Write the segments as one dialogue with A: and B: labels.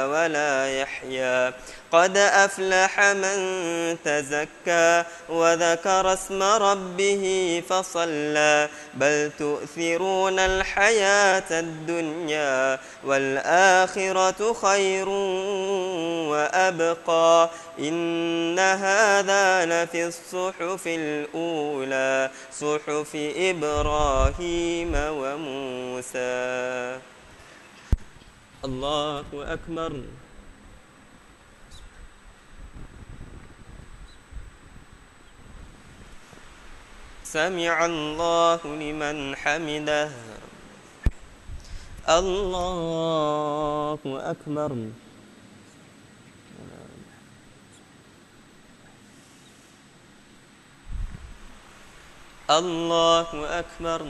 A: ولا يحيى قد أفلح من تزكى وذكر اسم ربه فصلى بل تؤثرون الحياة الدنيا والآخرة خير وأبقى إن هذا لفي الصحف الأولى صحف إبراهيم وموسى. الله أكبر. سمع الله لمن حمده. الله أكبر. الله أكبر.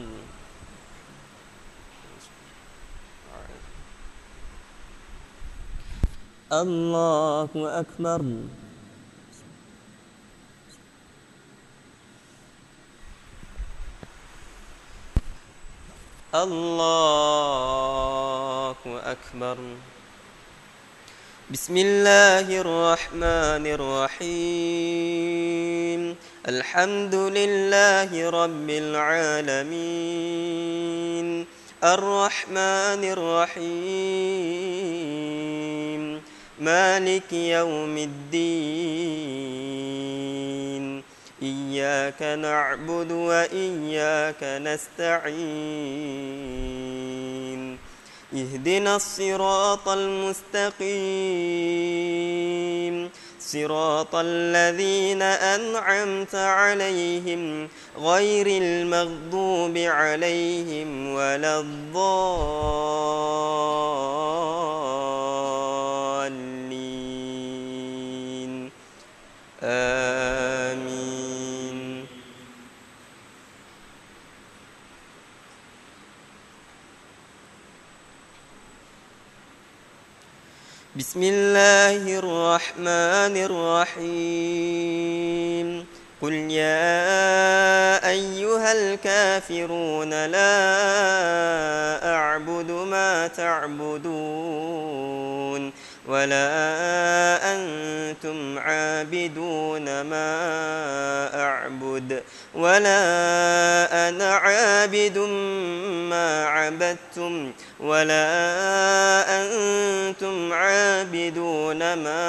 A: الله أكبر. الله أكبر. بسم الله الرحمن الرحيم الحمد لله رب العالمين الرحمن الرحيم مالك يوم الدين إياك نعبد وإياك نستعين اهدنا الصراط المستقيم صراط الذين أنعمت عليهم غير المغضوب عليهم ولا الضالين آمين. بسم الله الرحمن الرحيم قل يا أيها الكافرون لا أعبد ما تعبدون ولا أنتم عابدون ما أعبد ولا أنا عابد ما عبدتم ولا أنتم عابدون ما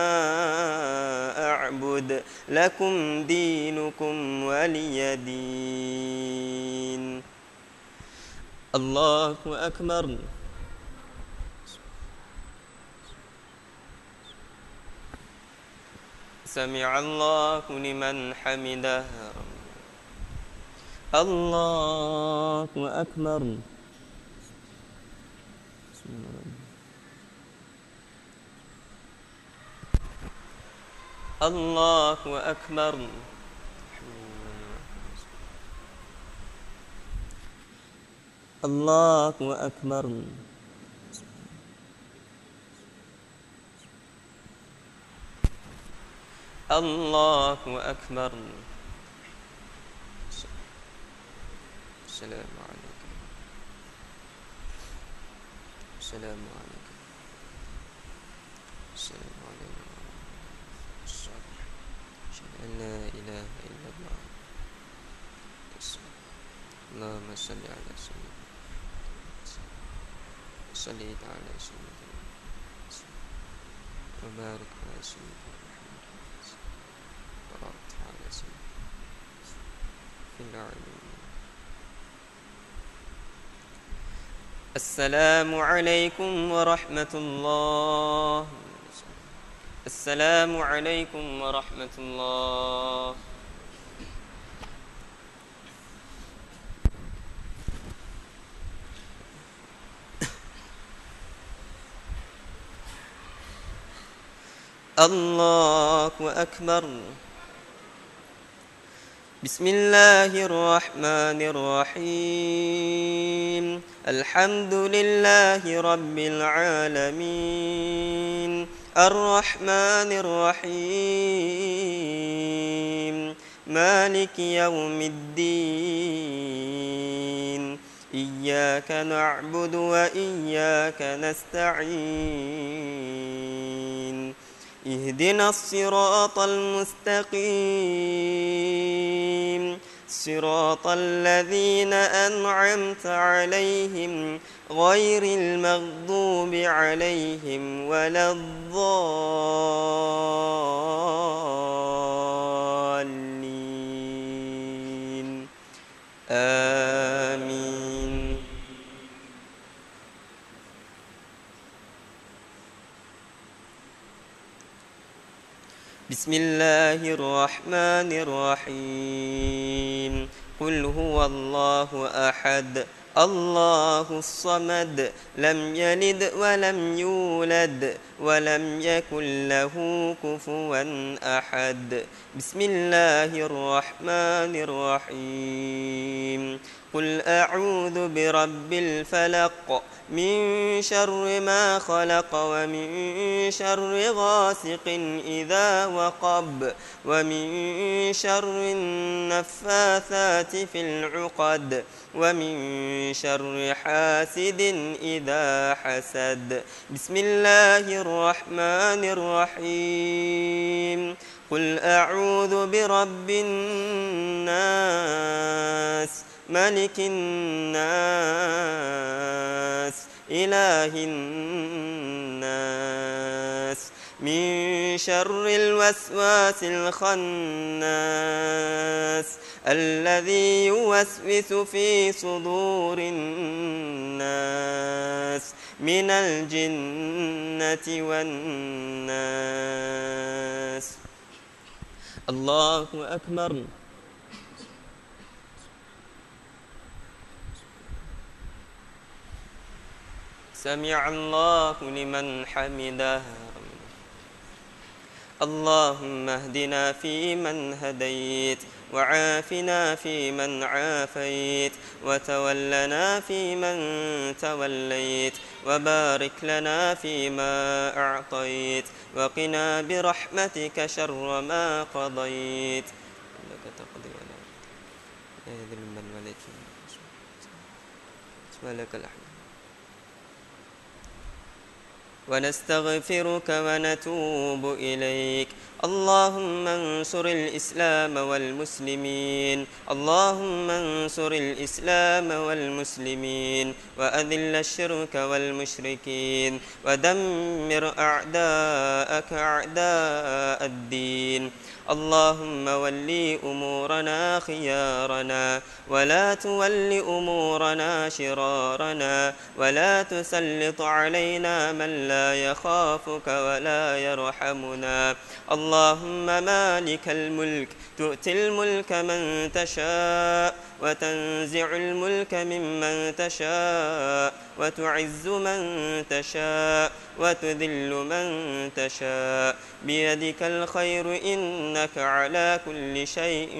A: أعبد لكم دينكم ولي دين. الله أكبر. سمع الله لمن حمده. الله أكبر. الله أكبر. الله أكبر. الله أكبر. السلام عليكم. السلام عليكم. السلام عليكم. أشهد أن لا إله إلا الله. اللهم صل على سيدنا صليت على سيدنا وبارك على سيدنا وبارك على سيدنا في العالمين. السلام عليكم ورحمة الله. السلام عليكم ورحمة الله. الله أكبر. بسم الله الرحمن الرحيم الحمد لله رب العالمين الرحمن الرحيم مالك يوم الدين إياك نعبد وإياك نستعين اهدنا الصراط المستقيم صراط الذين أنعمت عليهم غير المغضوب عليهم ولا الضالين آمين. بسم الله الرحمن الرحيم قل هو الله أحد الله الصمد لم يلد ولم يولد ولم يكن له كفوا أحد. بسم الله الرحمن الرحيم قل أعوذ برب الفلق من شر ما خلق ومن شر غاسق إذا وقب ومن شر النفاثات في العقد ومن شر حاسد إذا حسد. بسم الله الرحمن الرحيم قل أعوذ برب الناس ملك الناس إله الناس من شر الوسواس الخناس الذي يوسوس في صدور الناس من الجنة والناس. الله أكبر. سمع الله لمن حمده. اللهم اهدنا فيمن هديت وعافنا فيمن عافيت وتولنا فيمن توليت وبارك لنا فيما أعطيت وقنا برحمتك شر ما قضيت إنك تقضي ولا يذل من وليت ولك الحمد. ونستغفرك ونتوب إليك. اللهم انصر الإسلام والمسلمين اللهم انصر الإسلام والمسلمين وأذل الشرك والمشركين ودمر أعداءك أعداء الدين. اللهم ولي أمورنا خيارنا ولا تول أمورنا شرارنا ولا تسلط علينا من لا يخافك ولا يرحمنا. اللهم مالك الملك تؤتي الملك من تشاء وتنزع الملك ممن تشاء وتعز من تشاء وتذل من تشاء بيدك الخير إنك على كل شيء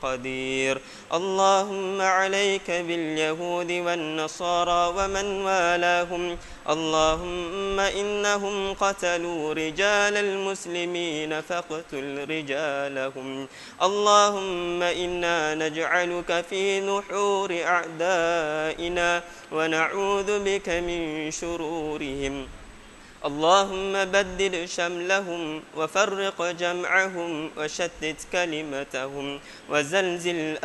A: قدير. اللهم عليك باليهود والنصارى ومن والاهم. اللهم إنهم قتلوا رجال المسلمين فاقتل رجالهم. اللهم إنا نجعلك في نحور أعدائنا ونعوذ بك من شرورهم. اللهم بدل شملهم وفرق جمعهم وشتت كلمتهم وزلزل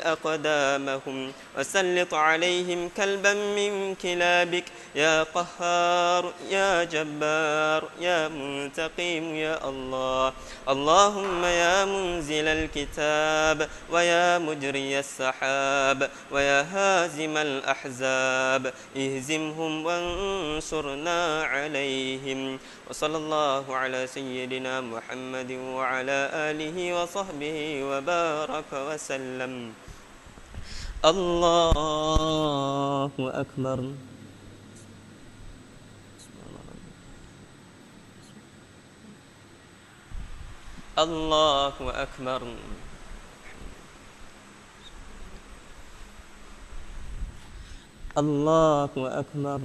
A: أقدامهم وسلط عليهم كلبا من كلابك يا قهار يا جبار يا منتقم يا الله. اللهم يا منزل الكتاب ويا مجري السحاب ويا هازم الأحزاب اهزمهم وانصرنا عليهم. وصلى الله على سيدنا محمد وعلى آله وصحبه وبارك وسلم. الله أكبر. الله أكبر. الله أكبر.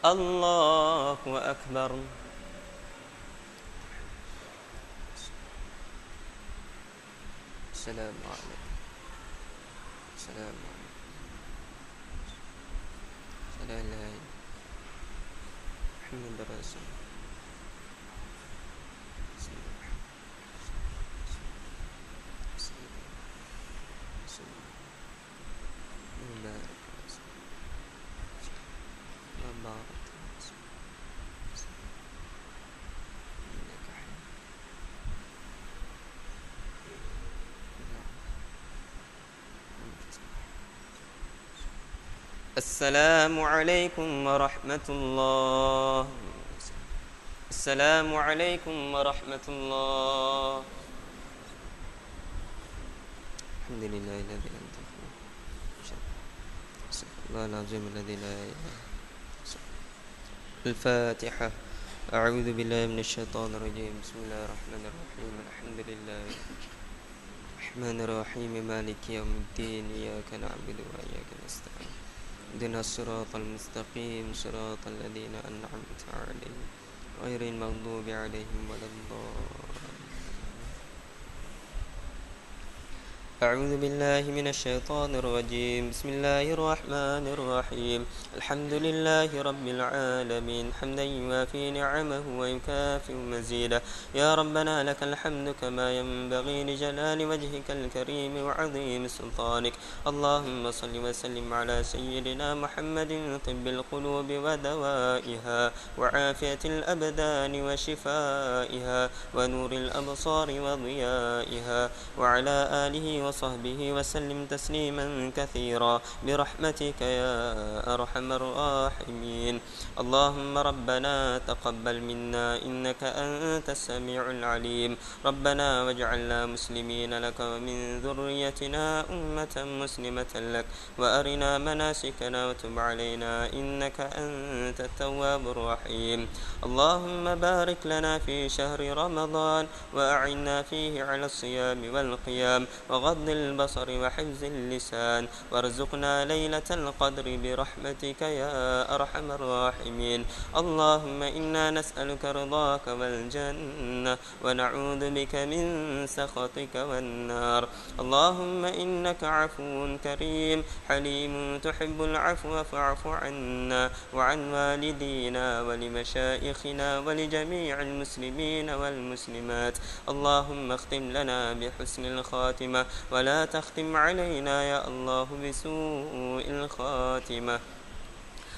A: الله أكبر. السلام عليكم.
B: السلام عليكم. لا إله إلا محمد رسول مبارك وبارك إنك حميد. السلام عليكم ورحمة الله. السلام عليكم ورحمة الله. الحمد لله الذي لم تخلق الله العظيم الذي لا إله إلا هو. الفاتحة. أعوذ بالله من الشيطان الرجيم. بسم الله الرحمن الرحيم. الحمد لله الرحمن الرحيم مالك يوم الدين. إياك نعبد وإياك نستعين. اهدنا الصراط المستقيم صراط الذين أنعمت عليهم غير المغضوب عليهم ولا الضالين. أعوذ بالله من الشيطان الرجيم. بسم الله الرحمن الرحيم. الحمد لله رب العالمين حمدا يوافي نعمه ويكافئ مزيده. يا ربنا لك الحمد كما ينبغي لجلال وجهك الكريم وعظيم سلطانك. اللهم صل وسلم على سيدنا محمد طب القلوب ودوائها وعافية الأبدان وشفائها ونور الأبصار وضيائها وعلى آله وصحبه وسلم تسليما كثيرا برحمتك يا أرحم الراحمين. اللهم ربنا تقبل منا إنك أنت السميع العليم. ربنا واجعلنا مسلمين لك ومن ذريتنا أمة مسلمة لك وأرنا مناسكنا وتب علينا إنك أنت التواب الرحيم. اللهم بارك لنا في شهر رمضان وأعنا فيه على الصيام والقيام وغض البصر وحفظ اللسان وارزقنا ليلة القدر برحمتك يا أرحم الراحمين. اللهم إنا نسألك رضاك والجنة ونعوذ بك من سخطك والنار. اللهم إنك عفو كريم حليم تحب العفو فاعف عنا وعن والدينا ولمشايخنا ولجميع المسلمين والمسلمات. اللهم اختم لنا بحسن الخاتمة ولا تختم علينا يا الله بسوء الخاتمة.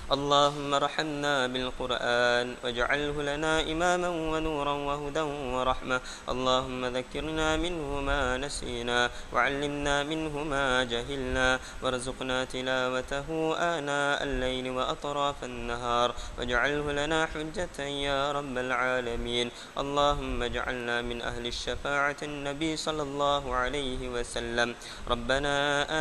B: اللهم ارحمنا بالقرآن واجعله لنا إماما ونورا وهدى ورحمة. اللهم ذكرنا منه ما نسينا وعلمنا منه ما جهلنا وارزقنا تلاوته آناء الليل وأطراف النهار واجعله لنا حجة يا رب العالمين. اللهم اجعلنا من أهل الشفاعة النبي صلى الله عليه وسلم. ربنا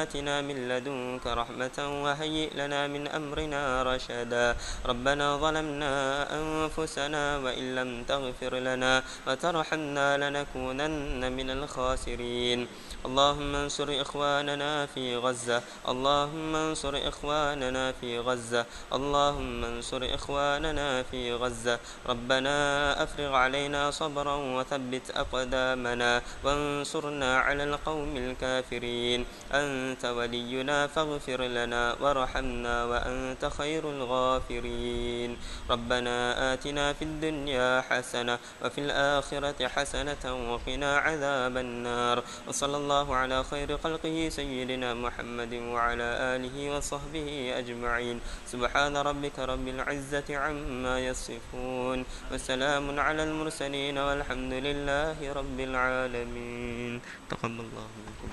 B: آتنا من لدنك رحمة وهيئ لنا من أمرنا رشدا. ربنا ظلمنا أنفسنا وإن لم تغفر لنا وترحمنا لنكونن من الخاسرين. اللهم انصر إخواننا في غزة. اللهم انصر إخواننا في غزة. اللهم انصر إخواننا في غزة. ربنا أفرغ علينا صبرا وثبت أقدامنا وانصرنا على القوم الكافرين. أنت ولينا فاغفر لنا وارحمنا وأنت خير الغافرين. ربنا آتنا في الدنيا حسنة وفي الآخرة حسنة وقنا عذاب النار. وصلى الله على خير خلقه سيدنا محمد وعلى آله وصحبه أجمعين. سبحان ربك رب العزة عما يصفون وسلام على المرسلين والحمد لله رب العالمين. تقبل الله منكم.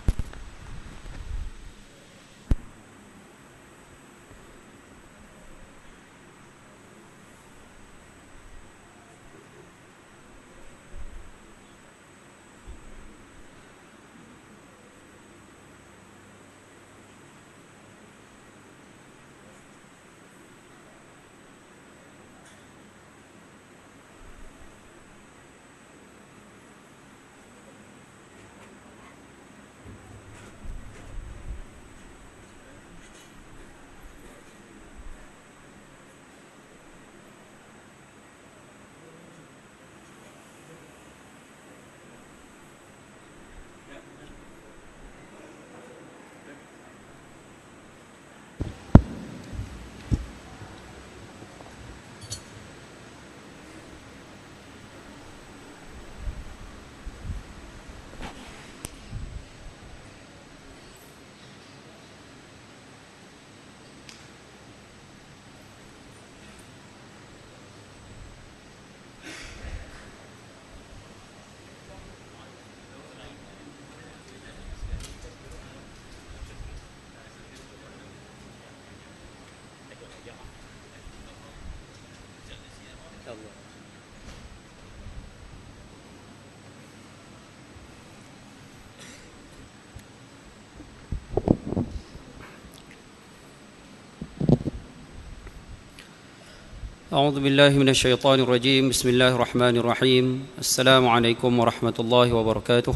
C: أعوذ بالله من الشيطان الرجيم بسم الله الرحمن الرحيم السلام عليكم ورحمة الله وبركاته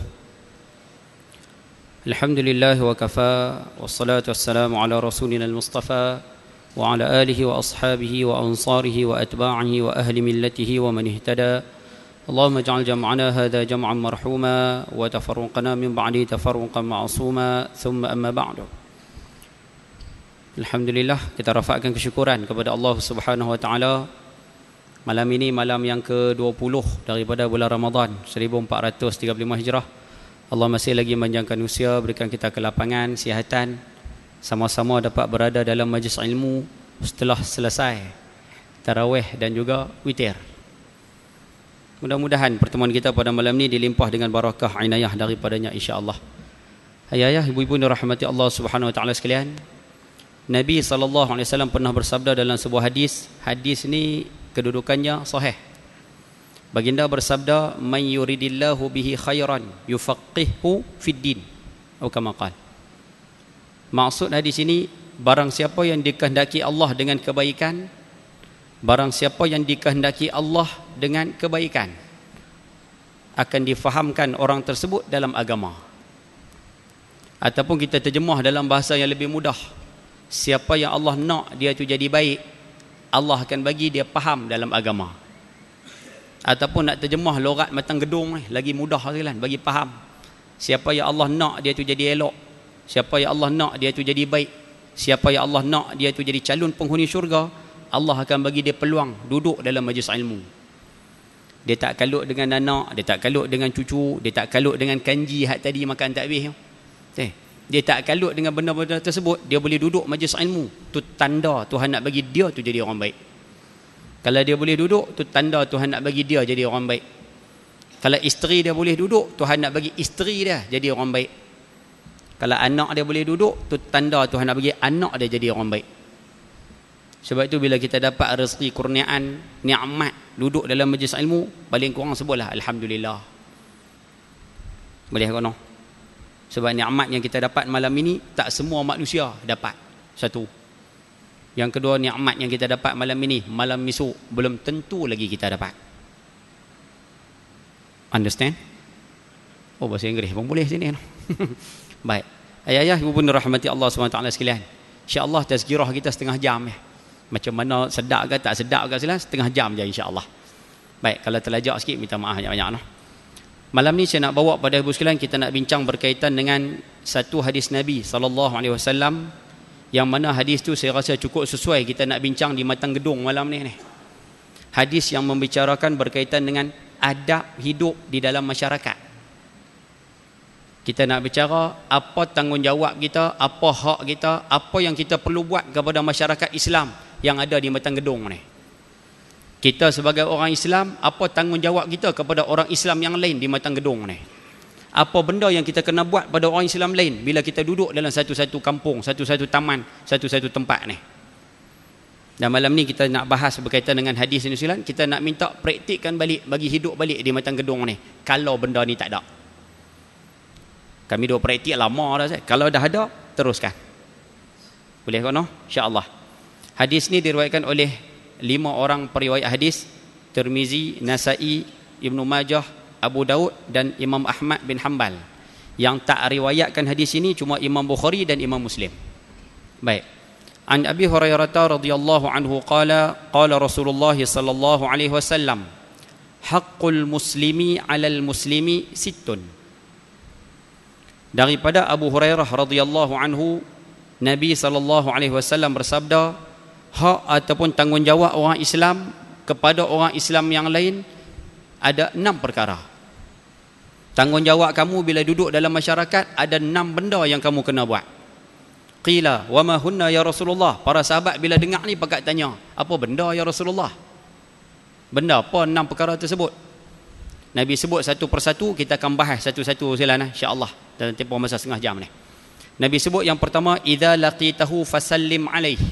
C: الحمد لله وكفى والصلاة والسلام على رسولنا المصطفى وعلى آله وأصحابه وأنصاره وأتباعه وأهل ملته ومن اهتدى اللهم اجعل جمعنا هذا جمعا مرحوما وتفرقنا من بعده تفرقا معصوما ثم أما بعد. Alhamdulillah, kita rafakkan kesyukuran kepada Allah Subhanahu wa taala. Malam ini malam yang ke-20 daripada bulan Ramadan 1435 Hijrah. Allah masih lagi memanjangkan usia, berikan kita kelapangan, kesihatan, sama-sama dapat berada dalam majlis ilmu setelah selesai tarawih dan juga witir. Mudah-mudahan pertemuan kita pada malam ini dilimpah dengan barakah inayah daripadanya insya-Allah. Ayah-ayah, ibu-ibu yang dirahmati Allah Subhanahu wa taala sekalian, Nabi SAW pernah bersabda dalam sebuah hadis. Hadis ni kedudukannya sahih. Baginda bersabda, "Man yuridillahu bihi khairan yufaqqihhu fid din." Atau kama qala. Maksud hadis ini, barang siapa yang dikehendaki Allah dengan kebaikan, barang siapa yang dikehendaki Allah dengan kebaikan, akan difahamkan orang tersebut dalam agama. Ataupun kita terjemah dalam bahasa yang lebih mudah, siapa yang Allah nak dia tu jadi baik, Allah akan bagi dia faham dalam agama. Ataupun nak terjemah lorat matang gedung lagi mudah kan, bagi faham. Siapa yang Allah nak dia tu jadi elok, siapa yang Allah nak dia tu jadi baik, siapa yang Allah nak dia tu jadi calon penghuni syurga, Allah akan bagi dia peluang duduk dalam majlis ilmu. Dia tak kalut dengan anak, dia tak kalut dengan cucu, dia tak kalut dengan kanji hak tadi makan tak habis. Dia tak kalut dengan benda-benda tersebut, dia boleh duduk majlis ilmu. Tu tanda Tuhan nak bagi dia tu jadi orang baik. Kalau dia boleh duduk, tu tanda Tuhan nak bagi dia jadi orang baik. Kalau isteri dia boleh duduk, Tuhan nak bagi isteri dia jadi orang baik. Kalau anak dia boleh duduk, tu tanda Tuhan nak bagi anak dia jadi orang baik. Sebab itu bila kita dapat rezeki kurniaan, nikmat duduk dalam majlis ilmu, paling kurang sebutlah alhamdulillah. Boleh kono? Sebab nikmat yang kita dapat malam ini tak semua manusia dapat. Satu. Yang kedua, nikmat yang kita dapat malam ini, malam esok belum tentu lagi kita dapat. Understand? Oh, bahasa Inggeris pun boleh sini. Baik. Ayah-ayah, ibu bunda rahmati Allah SWT sekalian. InsyaAllah tazkirah kita setengah jam ya. Macam mana sedap ke tak sedap ke silah, setengah jam je insyaAllah. Baik, kalau terlajak sikit minta maaf banyak-banyak. Malam ni saya nak bawa pada ibu sekalian, kita nak bincang berkaitan dengan satu hadis Nabi SAW, yang mana hadis tu saya rasa cukup sesuai kita nak bincang di matang gedung malam ni. Hadis yang membicarakan berkaitan dengan adab hidup di dalam masyarakat. Kita nak bicara apa tanggungjawab kita, apa hak kita, apa yang kita perlu buat kepada masyarakat Islam yang ada di matang gedung ni. Kita sebagai orang Islam, apa tanggungjawab kita kepada orang Islam yang lain di matang gedung ni? Apa benda yang kita kena buat pada orang Islam lain bila kita duduk dalam satu-satu kampung, satu-satu taman, satu-satu tempat ni? Dan malam ni kita nak bahas berkaitan dengan hadis ini silan. Kita nak minta praktikkan balik, bagi hidup balik di matang gedung ni. Kalau benda ni tak ada, kami dah praktik lama dah. Kalau dah ada, teruskan. Boleh kan? InsyaAllah. Hadis ni diriwayatkan oleh 5 orang periwayat hadis: Tirmizi, Nasai, Ibnu Majah, Abu Daud dan Imam Ahmad bin Hanbal. Yang tak riwayatkan hadis ini cuma Imam Bukhari dan Imam Muslim. Baik. An Abi Hurairah radhiyallahu anhu qala qala Rasulullah sallallahu alaihi wasallam, haqqul muslimi 'alal muslimi sittun. Daripada Abu Hurairah radhiyallahu anhu, Nabi sallallahu alaihi wasallam bersabda, hak ataupun tanggungjawab orang Islam kepada orang Islam yang lain ada 6 perkara. Tanggungjawab kamu bila duduk dalam masyarakat ada 6 benda yang kamu kena buat. Qila wa ma hunna ya Rasulullah. Para sahabat bila dengar ni pakat tanya, apa benda ya Rasulullah? Benda apa 6 perkara tersebut? Nabi sebut satu persatu, kita akan bahas satu-satu silalah insya-Allah dalam tempoh masa setengah jam ni. Nabi sebut yang pertama, idza laqitahu fasallim alaihi.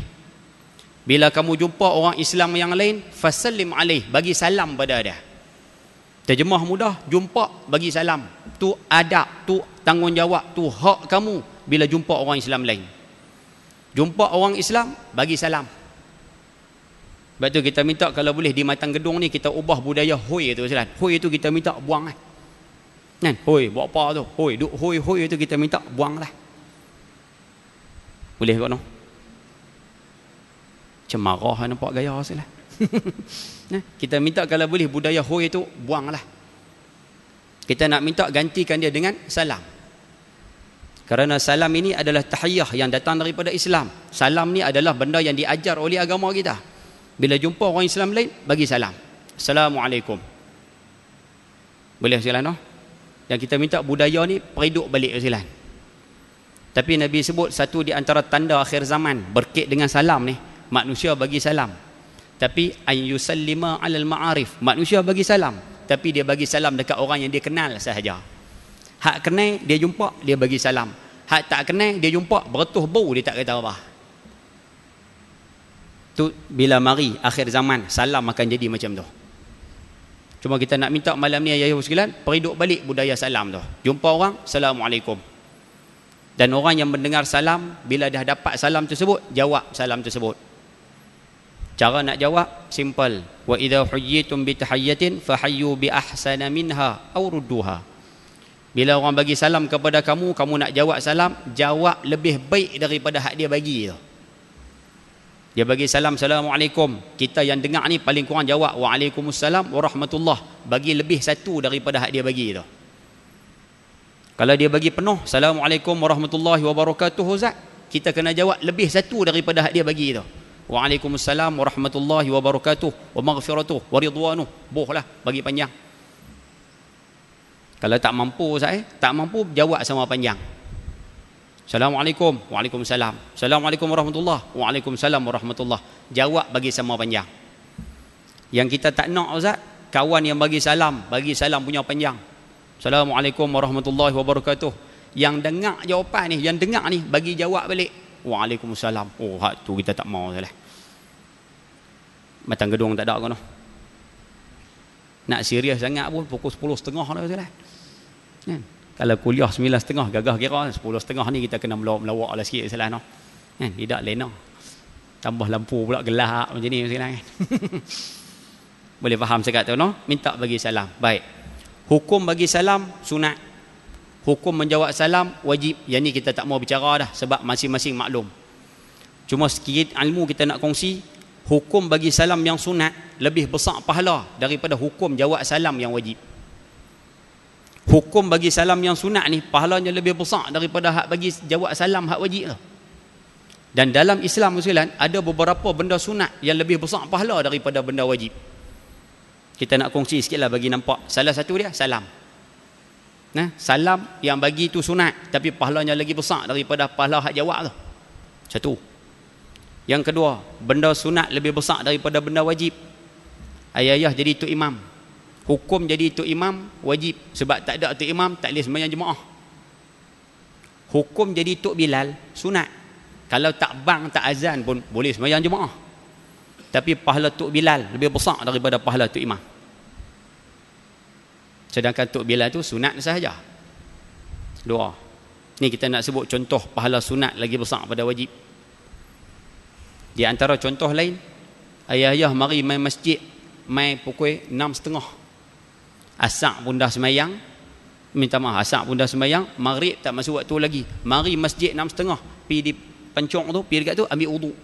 C: Bila kamu jumpa orang Islam yang lain, fasallim alaih, bagi salam pada dia. Terjemah mudah, jumpa bagi salam. Tu adab, tu tanggungjawab, tu hak kamu bila jumpa orang Islam lain. Jumpa orang Islam, bagi salam. Sebab tu kita minta kalau boleh di Matang Gedung ni kita ubah budaya hoi tu Ustaz. Hoi tu kita minta buang kan. Kan? Hoi, buat apa tu? Hoi, duk hoi tu kita minta buang lah. Boleh kau no? Cemarah nampak gaya Ustaz lah. Kita minta kalau boleh budaya hoi tu buanglah. Kita nak minta gantikan dia dengan salam. Kerana salam ini adalah tahiyah yang datang daripada Islam. Salam ni adalah benda yang diajar oleh agama kita. Bila jumpa orang Islam lain, bagi salam. Assalamualaikum. Boleh silakan no? Dan kita minta budaya ni periduk balik silakan. Tapi Nabi sebut satu di antara tanda akhir zaman berkait dengan salam ni, manusia bagi salam. Tapi an yusallima alal ma'arif, manusia bagi salam, tapi dia bagi salam dekat orang yang dia kenal sahaja. Hak kenal dia jumpa, dia bagi salam. Hak tak kenal dia jumpa, beretuh bau dia tak kata apa. Tu bila mari akhir zaman, salam akan jadi macam tu. Cuma kita nak minta malam ni ayah sekalian, periduk balik budaya salam tu. Jumpa orang, Assalamualaikum. Dan orang yang mendengar salam, bila dah dapat salam tersebut, jawab salam tersebut. Cara nak jawab simple. Wa idza huyyitum bi tahiyyatin fahayyu bi ahsana minha aw rudduha. Bila orang bagi salam kepada kamu, kamu nak jawab salam, jawab lebih baik daripada hak dia bagi tu. Dia bagi salam, Assalamualaikum. Kita yang dengar ni paling kurang jawab Waalaikumsalam warahmatullah. Bagi lebih satu daripada hak dia bagi tu. Kalau dia bagi penuh, Assalamualaikum warahmatullahi wabarakatuh, Ustaz, kita kena jawab lebih satu daripada hak dia bagi tu. Waalaikumsalam warahmatullahi wabarakatuh wa maghfiratuh wa ridwanuh. Bohlah bagi panjang. Kalau tak mampu Ustaz, tak mampu jawab sama panjang. Assalamualaikum, waalaikumsalam. Assalamualaikum warahmatullah, waalaikumsalam warahmatullah. Jawab bagi sama panjang. Yang kita tak nak Ustaz, kawan yang bagi salam punya panjang. Assalamualaikum warahmatullahi wabarakatuh. Yang dengar jawapan ni, yang dengar ni bagi jawab balik. Waalaikumsalam. Oh, hak tu kita tak mau salah. Matang Gedung tak ada kau noh. Nak serius sangat pun pukul 10.30 dah salah. Kan? Kalau kuliah 9.30 gagah kira 10.30 ni kita kena melawak lah sikit salah noh. Kan? Tidak lena. Tambah lampu pula gelap macam ni sekarang kan. Boleh faham sekat tu noh? Minta bagi salam. Baik. Hukum bagi salam sunat. Hukum menjawab salam wajib. Yang ni kita tak mau bicara dah sebab masing-masing maklum. Cuma sikit ilmu kita nak kongsi. Hukum bagi salam yang sunat lebih besar pahala daripada hukum jawab salam yang wajib. Hukum bagi salam yang sunat ni pahalanya lebih besar daripada hak bagi jawab salam hak wajib tu. Dan dalam Islam Musliman ada beberapa benda sunat yang lebih besar pahala daripada benda wajib. Kita nak kongsi sikitlah bagi nampak. Salah satu dia salam. Nah, salam yang bagi tu sunat tapi pahalanya lagi besar daripada pahala hak jawab tu. Satu. Yang kedua, benda sunat lebih besar daripada benda wajib. Ayah jadi tok imam. Hukum jadi tok imam wajib sebab tak ada tok imam tak boleh sembahyang jemaah. Hukum jadi tok Bilal sunat. Kalau tak bang tak azan pun boleh sembahyang jemaah. Tapi pahala tok Bilal lebih besar daripada pahala tok imam. Sedangkan tok Bilal tu sunat sahaja. Dua. Ni kita nak sebut contoh pahala sunat lagi besar pada wajib. Di antara contoh lain, ayah-ayah mari main masjid, main pukul 6.30. Asar pun dah semayang, minta maaf, asar pun dah semayang, maghrib tak masuk waktu lagi. Mari masjid 6.30, pergi di pencong tu, pergi dekat tu, ambil wuduk.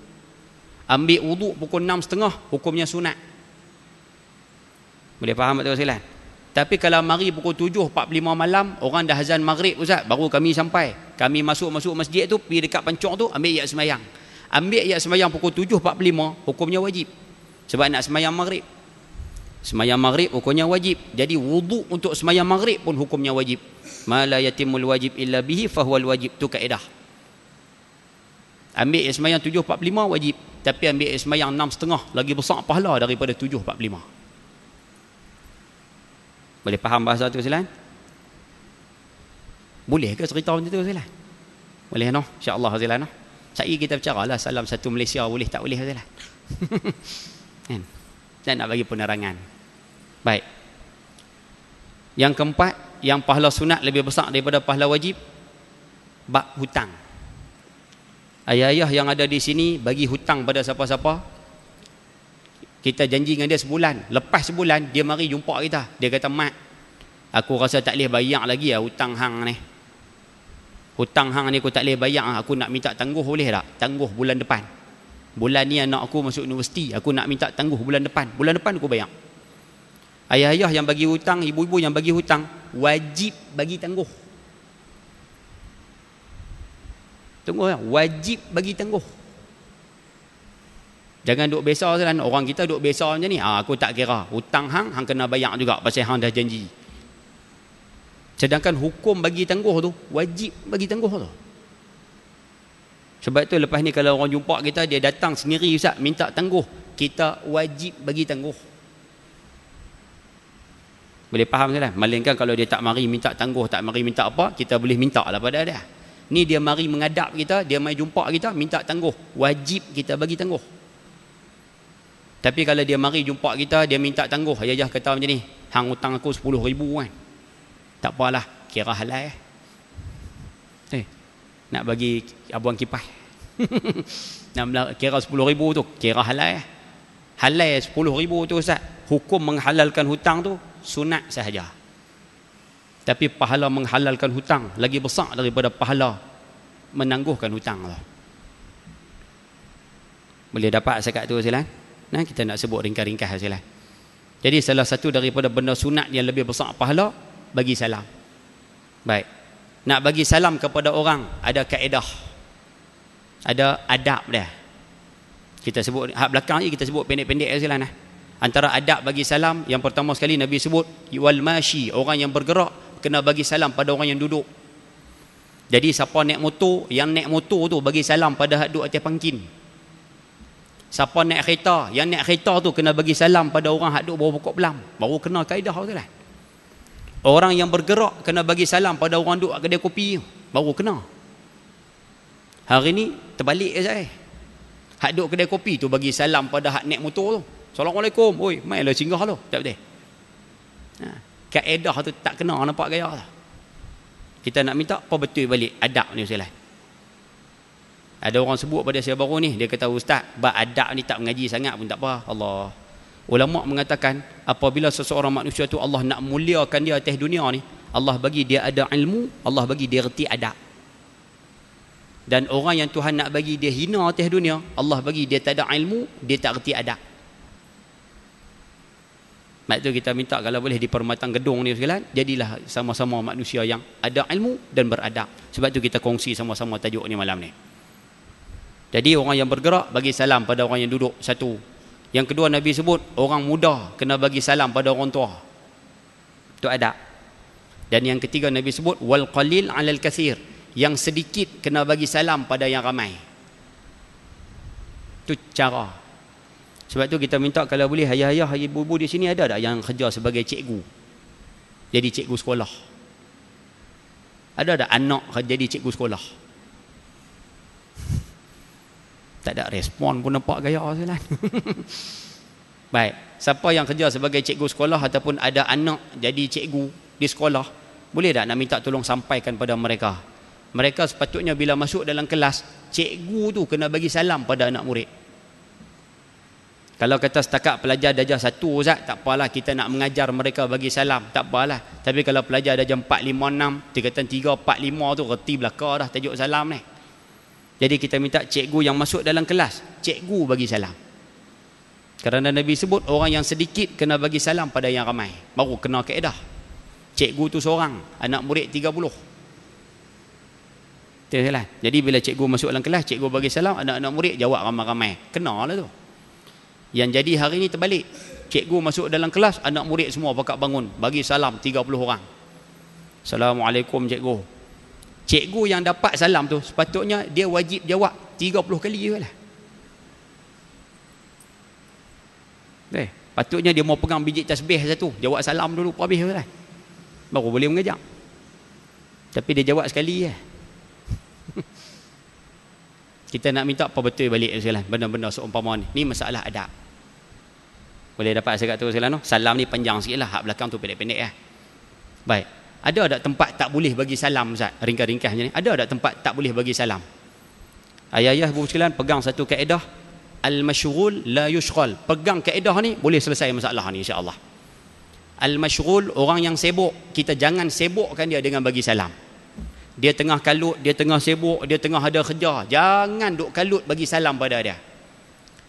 C: Ambil wuduk pukul 6.30, hukumnya sunat. Boleh faham tak silan? Tapi kalau mari pukul 7.45 malam, orang dah azan maghrib Ustaz, baru kami sampai. Kami masuk masjid tu, pergi dekat pencong tu, ambil ayat semayang. Ambil ayat semayang pukul 7.45, hukumnya wajib. Sebab nak semayang maghrib. Semayang maghrib hukumnya wajib. Jadi wuduk untuk semayang maghrib pun hukumnya wajib. Ma la yatimul wajib illa bihi fahuwal wajib. Tu kaedah. Ambil ayat semayang 7.45 wajib. Tapi ambil ayat semayang 6.30 lagi besar pahala daripada 7.45. Boleh faham bahasa tu silan? Boleh ke cerita macam tu silan? Boleh noh? InsyaAllah silan noh? Saya kita bercara lah salam satu Malaysia boleh tak boleh lah. Kan? Dan nak bagi penerangan. Baik. Yang keempat, yang pahala sunat lebih besar daripada pahala wajib, bab hutang. Ayah-ayah yang ada di sini bagi hutang pada siapa-siapa, kita janji dengan dia sebulan, lepas sebulan dia mari jumpa kita, dia kata, mak, aku rasa tak boleh bayar lagi lah hutang hang ni. Hutang hang ni aku tak boleh bayar, aku nak minta tangguh boleh tak? Tangguh bulan depan. Bulan ni anak aku masuk universiti, aku nak minta tangguh bulan depan. Bulan depan aku bayar. Ayah-ayah yang bagi hutang, ibu-ibu yang bagi hutang, wajib bagi tangguh. Tunggu lah, wajib bagi tangguh. Jangan duk biasa saja, orang kita duk biasa macam ni. Aku tak kira, hutang hang kena bayar juga pasal hang dah janji. Sedangkan hukum bagi tangguh tu wajib bagi tangguh tu. Sebab tu lepas ni kalau orang jumpa kita, dia datang sendiri, ustaz minta tangguh, kita wajib bagi tangguh. Boleh faham tak? Malingkan kalau dia tak mari minta tangguh, tak mari minta apa, kita boleh minta lah pada dia. Ni dia mari mengadap kita, dia mari jumpa kita, minta tangguh, wajib kita bagi tangguh. Tapi kalau dia mari jumpa kita, dia minta tangguh, ayah kata macam ni, hang hutang aku 10,000 kan, tak apalah, kira halal. Nak bagi abuang kipas nak kira 10,000 tu, kira halal. Halal 10,000 tu ustaz, hukum menghalalkan hutang tu sunat sahaja. Tapi pahala menghalalkan hutang lagi besar daripada pahala menangguhkan hutang lah. Boleh dapat sekat tu silang? Nah, kita nak sebut ringkas-ringkas silang. Jadi salah satu daripada benda sunat yang lebih besar pahala, bagi salam. Baik. Nak bagi salam kepada orang ada kaedah, ada adab dia. Kita sebut hak belakang je, kita sebut pendek-pendek silang. Antara adab bagi salam, yang pertama sekali Nabi sebut wal mashi, orang yang bergerak kena bagi salam pada orang yang duduk. Jadi siapa naik motor, yang naik motor tu bagi salam pada hak duduk atas pangkin. Siapa naik kereta, yang naik kereta tu kena bagi salam pada orang hak duduk bawah pokok belam. Baru kena kaedah tu lah. Orang yang bergerak kena bagi salam pada orang duduk kedai kopi, baru kena. Hari ni terbalik je saya. Hak duduk kedai kopi tu bagi salam pada hak naik motor tu. Assalamualaikum, oi, mainlah singgah tu. Tak betul. Kaedah tu tak kena, nampak gaya lah. Kita nak minta apa betul balik adab ni ustaz. Ada orang sebut pada saya baru ni, dia kata ustaz, bab adab ni tak mengaji sangat pun tak apa. Allah. Ulama mengatakan apabila seseorang manusia tu Allah nak muliakan dia atas dunia ni, Allah bagi dia ada ilmu, Allah bagi dia reti adab. Dan orang yang Tuhan nak bagi dia hina atas dunia, Allah bagi dia tak ada ilmu, dia tak reti adab. Mak tu kita minta kalau boleh di permatang gedung ni sekalian, jadilah sama-sama manusia yang ada ilmu dan beradab. Sebab tu kita kongsi sama-sama tajuk ni malam ni. Jadi orang yang bergerak bagi salam pada orang yang duduk, satu. Yang kedua Nabi sebut orang muda kena bagi salam pada orang tua. Itu adab. Dan yang ketiga Nabi sebut wal qalil 'alal katsir, yang sedikit kena bagi salam pada yang ramai. Itu cara. Sebab tu kita minta kalau boleh ayah-ayah, ibu-ibu di sini ada tak yang kerja sebagai cikgu? Jadi cikgu sekolah. Ada tak anak jadi cikgu sekolah? Tak ada respon pun, nampak gaya lah. Baik, siapa yang kerja sebagai cikgu sekolah ataupun ada anak jadi cikgu di sekolah, boleh tak nak minta tolong sampaikan pada mereka? Mereka sepatutnya bila masuk dalam kelas, cikgu tu kena bagi salam pada anak murid. Kalau kata setakat pelajar darjah 1 Ustaz, tak apalah, kita nak mengajar mereka bagi salam, tak apalah. Tapi kalau pelajar darjah 4, 5, 6, tingkatan 3, 4, 5 tu reti belaka dah tajuk salam ni. Jadi kita minta cikgu yang masuk dalam kelas, cikgu bagi salam. Kerana Nabi sebut orang yang sedikit kena bagi salam pada yang ramai, baru kena kaedah. Cikgu tu seorang, anak murid 30. Jadi bila cikgu masuk dalam kelas, cikgu bagi salam, anak-anak murid jawab ramai-ramai, kena lah tu. Yang jadi hari ni terbalik, cikgu masuk dalam kelas, anak murid semua pakat bangun bagi salam 30 orang. Assalamualaikum cikgu. Cikgu yang dapat salam tu sepatutnya dia wajib jawab 30 kali je lah. Patutnya dia mau pegang biji tasbih satu, jawab salam dulu habis lah, baru boleh mengajar. Tapi dia jawab sekali je. Kita nak minta apa betul balik sekalian, benda-benda seumpama ni. Ni masalah adab. Boleh dapat saya kata sekalian, no? Salam ni panjang sikit lah, hak belakang tu pendek-pendek lah. Baik. Ada tak tempat tak boleh bagi salam, Ustaz? Ringkas-ringkasnya ni. Ada tak tempat tak boleh bagi salam? Ayah-ayah, ibu sekalian, pegang satu kaedah. Al-masyghul la yushghal. Pegang kaedah ni, boleh selesai masalah ni insya-Allah. Al-masyghul, orang yang sibuk, kita jangan sibukkan dia dengan bagi salam. Dia tengah kalut, dia tengah sibuk, dia tengah ada kerja, jangan duk kalut bagi salam pada dia.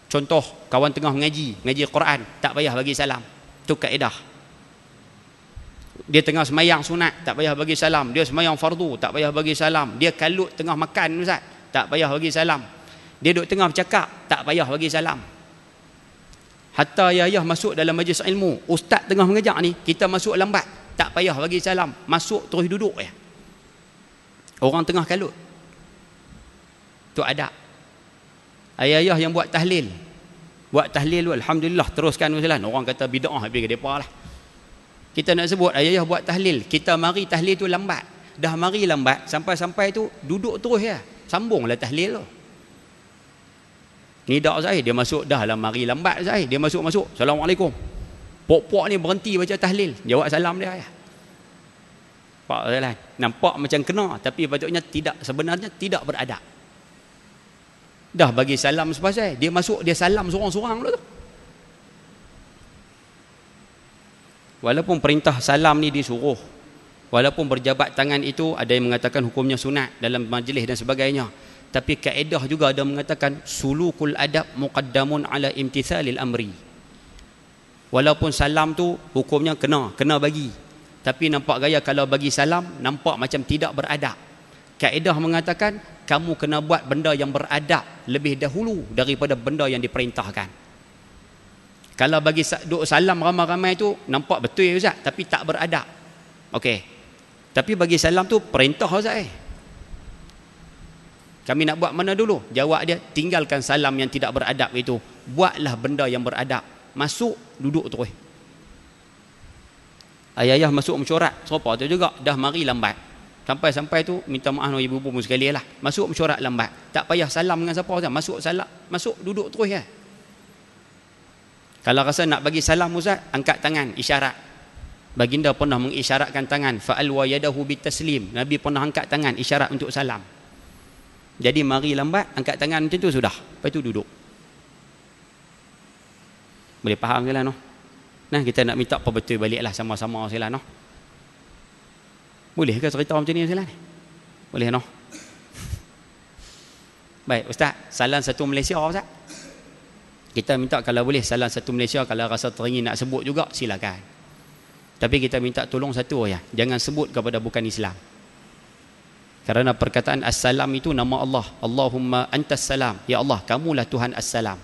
C: Contoh, kawan tengah ngaji Quran, tak payah bagi salam. Tu kaedah. Dia tengah semayang sunat, tak payah bagi salam. Dia semayang fardu, tak payah bagi salam. Dia kalut tengah makan, Ustaz, tak payah bagi salam. Dia duduk tengah bercakap, tak payah bagi salam. Hatta ayah masuk dalam majlis ilmu, ustaz tengah mengajar ni, kita masuk lambat, tak payah bagi salam. Masuk terus duduk ya. Orang tengah kalut. Tu adab. Ayah yang buat tahlil alhamdulillah, teruskan Ustaz. Orang kata bid'ah habis ke depa lah. Kita nak sebut ayah buat tahlil, kita mari tahlil tu lambat. Dah mari lambat, sampai-sampai tu duduk terus ya. Sambunglah tahlil tu. Ni dak Zahir, dia masuk dah lah mari lambat Zahir. Dia masuk. Assalamualaikum. Pok-pok ni berhenti baca tahlil, jawab salam dia ya. Pak Zalan, nampak macam kena, tapi patutnya tidak, sebenarnya tidak beradab. Dah bagi salam sepasal, dia masuk dia salam seorang-seorang pula tu. Walaupun perintah salam ni disuruh, walaupun berjabat tangan itu ada yang mengatakan hukumnya sunat dalam majlis dan sebagainya, tapi kaedah juga ada mengatakan sulukul adab muqaddamun ala imtithalil amri. Walaupun salam tu hukumnya kena bagi, tapi nampak gaya kalau bagi salam nampak macam tidak beradab. Kaedah mengatakan kamu kena buat benda yang beradab lebih dahulu daripada benda yang diperintahkan. Kalau bagi duk salam ramai-ramai tu nampak betul ya Ustaz, tapi tak beradab. Okey. Tapi bagi salam tu perintah Ustaz Kami nak buat mana dulu? Jawab dia, tinggalkan salam yang tidak beradab itu. Buatlah benda yang beradab. Masuk, duduk terus. Ayah masuk mesyuarat, serupa tu juga, dah mari lambat. Sampai-sampai tu minta maaf dengan ibu-ibu sekali lah. Masuk mesyuarat lambat. Tak payah salam dengan siapa Ustaz. Masuk salam, masuk duduk terus ya. Kalau rasa nak bagi salam Ustaz, angkat tangan, isyarat. Baginda pernah mengisyaratkan tangan, fa'alwa yadahu bitaslim. Nabi pernah angkat tangan, isyarat untuk salam. Jadi mari lambat, angkat tangan macam tu sudah. Lepas tu duduk. Boleh faham ke lah no? Nah, kita nak minta apa betul balik lah sama-sama sekali lah no? Boleh ke cerita macam ni sekali ni? Boleh no? Baik Ustaz, salam satu Malaysia Ustaz. Kita minta kalau boleh salam satu Malaysia, kalau rasa teringin nak sebut juga silakan. Tapi kita minta tolong satu ya, jangan sebut kepada bukan Islam. Kerana perkataan As-Salam itu nama Allah. Allahumma antas salam. Ya Allah, kamulah Tuhan As-Salam.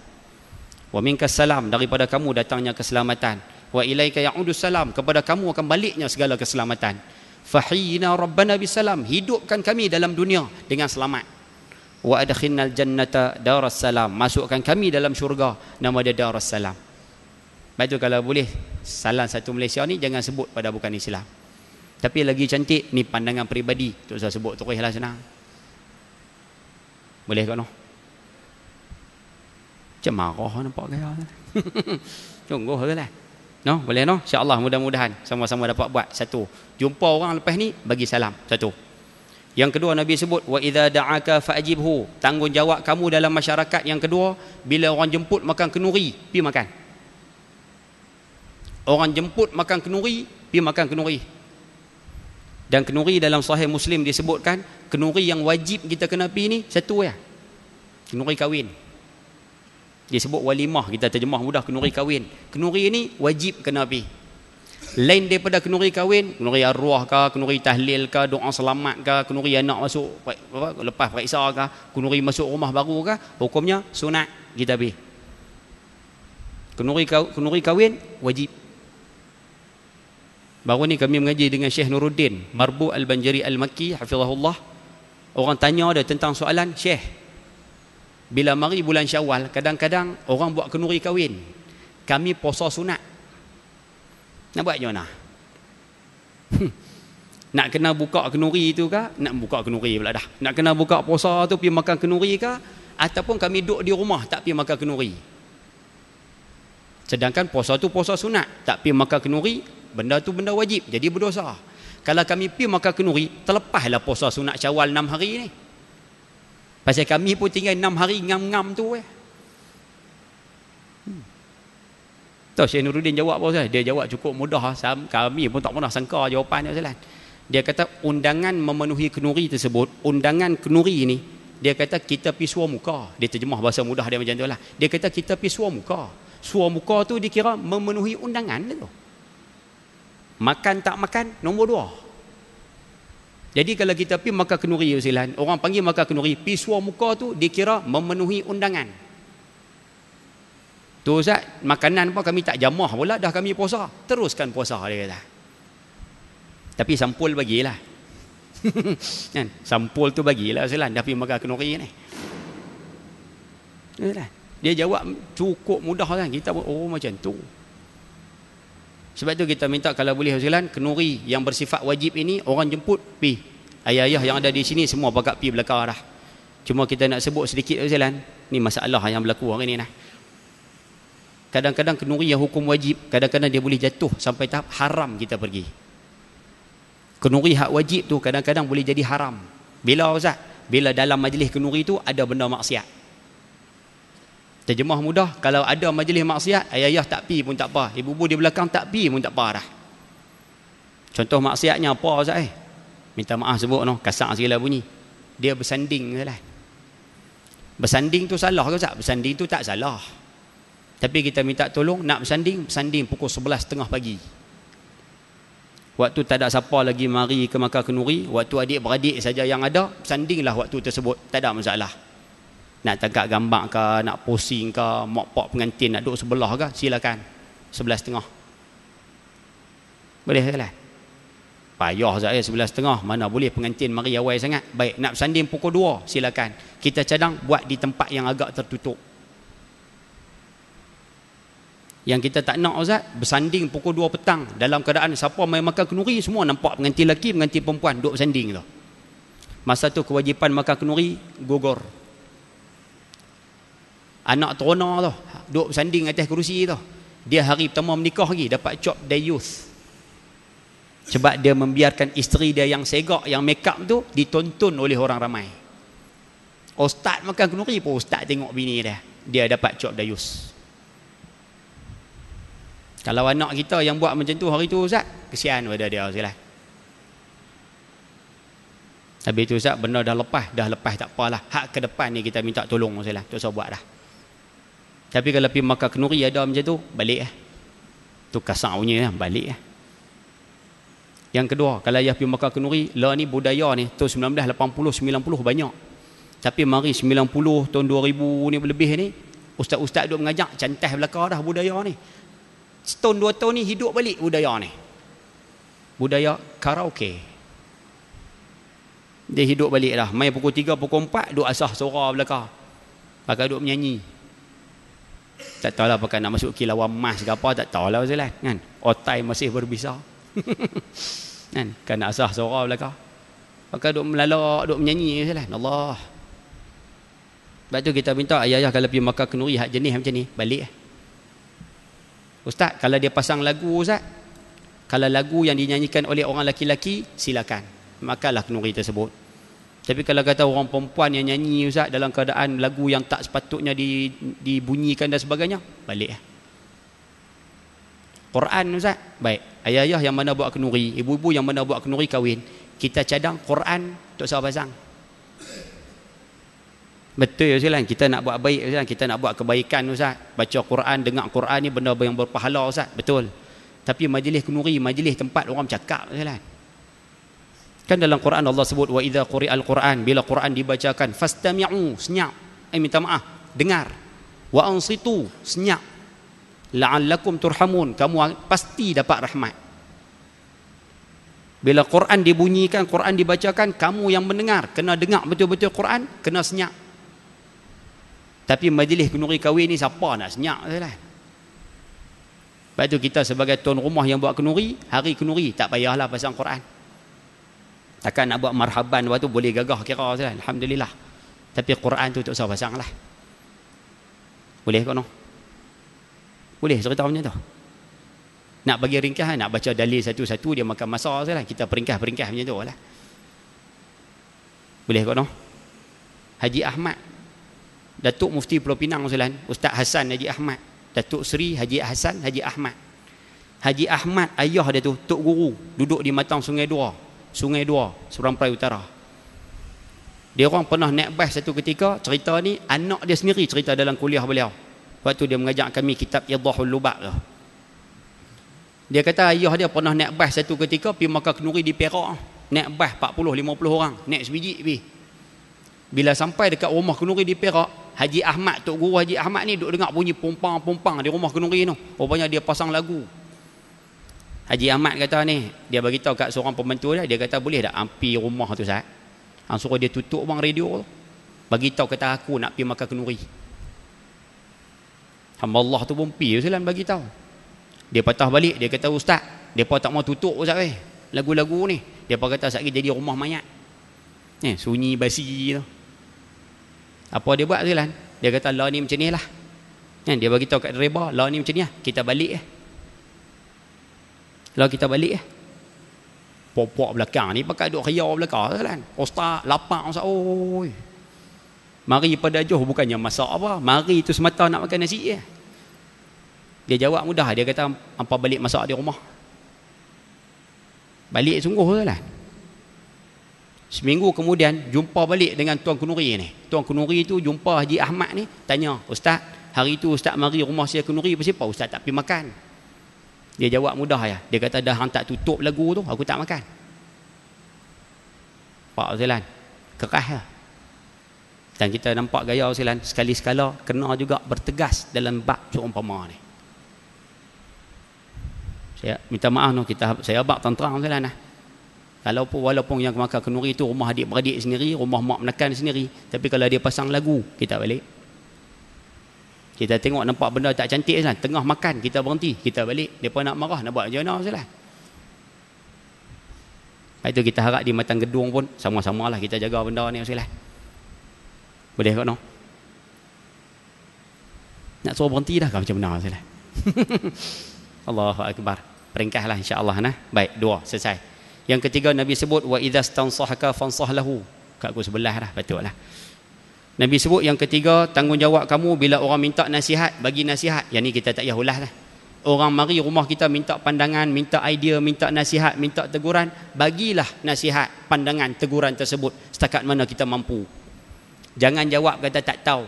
C: Wa minkas salam, daripada kamu datangnya keselamatan. Wa ilaika ya'udus salam, kepada kamu akan baliknya segala keselamatan. Fahyina rabbana bisalam, hidupkan kami dalam dunia dengan selamat. Wa adkhinnal jannata daras salam, masukkan kami dalam syurga, nama dia Daras Salam. Baik tu kalau boleh salam satu Malaysia ni jangan sebut pada bukan Islam. Tapi lagi cantik ni pandangan peribadi, tu saya sebut terus lah senang. Boleh ke no? Macam marah nampak gaya. Sungguh ke lah. No, boleh no? Insya-Allah mudah-mudahan sama-sama dapat buat. Satu, jumpa orang lepas ni bagi salam. Satu. Yang kedua Nabi sebut wa idza da'aka fa'jibhu, tanggungjawab kamu dalam masyarakat. Yang kedua, bila orang jemput makan kenuri, pi makan. Orang jemput makan kenuri, pi makan kenuri. Dan kenuri dalam Sahih Muslim disebutkan, kenuri yang wajib kita kena pi ni satu ya. Kenuri kahwin. Disebut walimah, kita terjemah mudah kenuri kahwin. Kenuri ni wajib kena pi. Lain daripada kenuri kahwin, kenuri arwah ke, kenuri tahlil ke, doa selamat ke, kenuri anak masuk lepas periksa ke, kenuri masuk rumah baru ke, hukumnya sunat kita pi. Kenuri kahwin wajib. Baru ni kami mengaji dengan Syekh Nuruddin Marbu Al-Banjari Al-Makki hafizahullah. Orang tanya dia tentang soalan, Syekh, bila mari bulan Syawal, kadang-kadang orang buat kenuri kahwin, kami puasa sunat. Nak buat macam mana? Nak kena buka kenuri tu ke? Nak buka kenuri pula dah. Nak kena buka puasa tu pergi makan kenuri ke? Ataupun kami duduk di rumah tak pergi makan kenduri. Sedangkan puasa tu puasa sunat, tak pergi makan kenduri, benda tu benda wajib, jadi berdosa. Kalau kami pergi makan kenduri, terlepaslah puasa sunat Syawal 6 hari ni. Pasal kami pun tinggal 6 hari ngam-ngam tu. Tahu Syekh Nuruddin jawab apa Ustaz? Dia jawab cukup mudah. Kami pun tak pernah sangka jawapan dia Ustaz. Dia kata undangan memenuhi kenduri tersebut, undangan kenduri ni, dia kata kita pergi suar muka. Dia terjemah bahasa mudah dia macam tu lah. Dia kata kita pergi suar muka. Suar muka tu dikira memenuhi undangan tu. Makan tak makan, nombor 2. Jadi kalau kita pergi makan kenduri Ustaz, orang panggil makan kenduri, pergi suar muka tu dikira memenuhi undangan. Tu Ustaz, makanan pun kami tak jamah pula, dah kami puasa. Teruskan puasa dia kata. Tapi sampul bagilah. Kan? Sampul tu bagilah Ustaz, dah pergi makan kenduri ni. Dia jawab cukup mudah kan. Kita pun oh macam tu. Sebab tu kita minta kalau boleh Ustaz, kenduri yang bersifat wajib ini orang jemput pi. Ayah-ayah yang ada di sini semua pakat pi belakang dah. Cuma kita nak sebut sedikit Ustaz, ni masalah yang berlaku hari ni nah. Kadang-kadang kenduri yang hukum wajib, kadang-kadang dia boleh jatuh sampai tahap haram kita pergi. Kenduri hak wajib tu kadang-kadang boleh jadi haram. Bila Ustaz? Bila dalam majlis kenduri tu ada benda maksiat. Terjemah mudah, kalau ada majlis maksiat, ayah-ayah tak pi pun tak apa, ibu-ibu di belakang tak pi pun tak apa dah. Contoh maksiatnya apa Ustaz? Minta maaf sebut noh, kasar segala bunyi. Dia bersanding lah. Bersanding tu salah ke Ustaz? Bersanding tu tak salah. Tapi kita minta tolong, nak bersanding pukul 11.30 pagi. Waktu tak ada siapa lagi mari ke makan kenduri, waktu adik-beradik saja yang ada, bersandinglah waktu tersebut, tak ada masalah. Nak tangkap gambar ke, nak posing ke, mak pak pengantin nak duduk sebelah ke, silakan. 11.30. Boleh ke lah? Payah saya 11.30, mana boleh pengantin mari awal sangat. Baik, nak bersanding pukul 2, silakan. Kita cadang buat di tempat yang agak tertutup. Yang kita tak nak Ustaz, bersanding pukul 2 petang dalam keadaan siapa main makan kenduri semua nampak pengantin lelaki, pengantin perempuan duduk bersanding tu. Masa tu kewajipan makan kenduri gugur. Anak terona tu duduk bersanding atas kerusi tu, dia hari pertama menikah lagi dapat cop dayuth. Sebab dia membiarkan isteri dia yang segak, yang make up tu ditonton oleh orang ramai. Ustaz makan kenduri pun ustaz tengok bini dia dapat cop dayuth. Kalau anak kita yang buat macam tu hari tu Ustaz, kesian pada dia Ustaz. Habis tu Ustaz, benda dah lepas tak apalah. Hak ke depan ni kita minta tolong Ustaz, tak usah buat dah. Tapi kalau pergi makan kenduri ada macam tu, balik tu kasar punya balik Yang kedua, kalau ayah pergi makan kenduri, lah ni budaya ni tahun 1980-90 banyak. Tapi mari 90 tahun 2000 ni lebih ni, ustaz-ustaz duk mengajak cantas belakang dah budaya ni. Setahun 2 tahun ni hidup balik budaya ni. Budaya karaoke. Dia hidup balik dah. Main pukul 3, pukul 4 duk asah suara belakang. Pakai duk menyanyi. Tak tahulah pakai nak masuk kilauan emas ke apa, tak tahulah Ustaz kan. Otai masih berbisa. Kan nak asah suara belakang. Pakai duk melalak, duk menyanyi Ustaz. Allah. Sebab tu kita minta ayah-ayah kalau pergi makan kenduri hak jenis macam ni, balik Ustaz, kalau dia pasang lagu Ustaz, kalau lagu yang dinyanyikan oleh orang laki-laki, silakan. Makanlah kenduri tersebut. Tapi kalau kata orang perempuan yang nyanyi Ustaz dalam keadaan lagu yang tak sepatutnya dibunyikan dan sebagainya, balik Quran Ustaz, baik. Ayah-ayah yang mana buat kenduri, ibu-ibu yang mana buat kenduri kahwin, kita cadang Quran tak usah pasang. Betul Ustaz, kita nak buat baik Ustaz, kita nak buat kebaikan Ustaz. Baca Quran, dengar Quran ni benda yang berpahala Ustaz, betul. Tapi majlis kenduri, majlis tempat orang bercakap Ustaz. Kan dalam Quran Allah sebut wa idza quri'al Quran, bila Quran dibacakan fastami'u, senyap. Minta maaf, dengar. Wa ansitu, senyap. La'allakum turhamun, kamu pasti dapat rahmat. Bila Quran dibunyikan, Quran dibacakan, kamu yang mendengar kena dengar betul-betul Quran, kena senyap. Tapi majlis kenduri kahwin ni siapa nak senyap Ustaz? Sebab tu kita sebagai tuan rumah yang buat kenduri, hari kenduri tak payahlah pasang Quran. Takkan nak buat marhaban waktu boleh gagah kira Ustaz. Alhamdulillah. Tapi Quran tu tak usah pasang lah. Boleh kau no? Boleh cerita macam tu. Nak bagi ringkas, nak baca dalil satu-satu, dia makan masa sajalah. Kita peringkas macam tu lah. Boleh kau no? Haji Ahmad, Datuk Mufti Pulau Pinang Selan, Ustaz Hasan Haji Ahmad, Datuk Seri Haji Hasan Haji Ahmad. Haji Ahmad, ayah dia tu, Tok Guru, duduk di matang Sungai Dua, Seberang Utara. Dia orang pernah naik bas satu ketika, cerita ni anak dia sendiri cerita dalam kuliah beliau. Waktu dia mengajar kami kitab Idahul Lubab tu. Dia kata ayah dia pernah naik bas satu ketika pergi makan kenduri di Perak. Naik bas 40-50 orang, naik sebiji pergi. Bila sampai dekat rumah kenduri di Perak, Haji Ahmad, Tok Guru Haji Ahmad ni duk dengar bunyi pompang-pompang di rumah kenduri tu. Rupanya dia pasang lagu. Haji Ahmad kata ni, dia bagi tahu kat seorang pembantu dia kata boleh tak ampi rumah tu Ustaz? Hang suruh dia tutup bang radio tu. Bagi tahu kata aku nak pergi makan kenduri. Hamba Allah tu pun pergi Ustaz bagi tahu. Dia patah balik, dia kata Ustaz, depa tak mau tutup Ustaz lagu-lagu ni. Depa kata satgi jadi rumah mayat. Sunyi basi tu. Apa dia buat Ustaz? Dia kata lah ni macam ni lah. Dia bagi tahu kat driver, lah ni macam ni lah. Kita balik Lah kita balik Pok-pok belakang ni pakai duk riau belakang kan. Ustaz lapar Ustaz. Oi. Mari pada Johor bukannya masak apa. Mari tu semata nak makan nasi Dia jawab mudah. Dia kata hampa balik masak di rumah. Balik sungguh lah. Seminggu kemudian jumpa balik dengan Tuan Kenuri ni. Tuan Kenuri tu jumpa Haji Ahmad ni, tanya, Ustaz, hari tu Ustaz mari rumah saya Kenuri pasal apa Ustaz tak pergi makan? Dia jawab mudah ya. Dia kata dah hang tak tutup lagu tu, aku tak makan. Pak Zelan, keras lah. Dan kita nampak gaya Zelan sekali-sekala kena juga bertegas dalam bab seumpama ni. Saya minta maaf no, saya bab terang Zelan lah. Walaupun yang makan kenduri tu rumah adik-beradik sendiri, rumah mak menekan sendiri, tapi kalau dia pasang lagu, kita balik. Kita tengok nampak benda tak cantik lah, tengah makan kita berhenti, kita balik. Depa nak marah, nak buat macam mana lah. Itu kita harap di Matang Gedung pun sama-sama lah kita jaga benda ni lah. Boleh tak no? Nak suruh berhenti dah kau macam mana lah. Allahu Akbar. Peringkas lah insya-Allah nah. Baik, dua selesai. Yang ketiga Nabi sebut wa idza stansahaka fansah lahu. Kat aku sebelah dah, betul lah. Nabi sebut yang ketiga, tanggungjawab kamu bila orang minta nasihat, bagi nasihat. Yang ni kita tak payah ulas lah. Orang mari rumah kita minta pandangan, minta idea, minta nasihat, minta teguran, bagilah nasihat, pandangan, teguran tersebut setakat mana kita mampu. Jangan jawab kata tak tahu.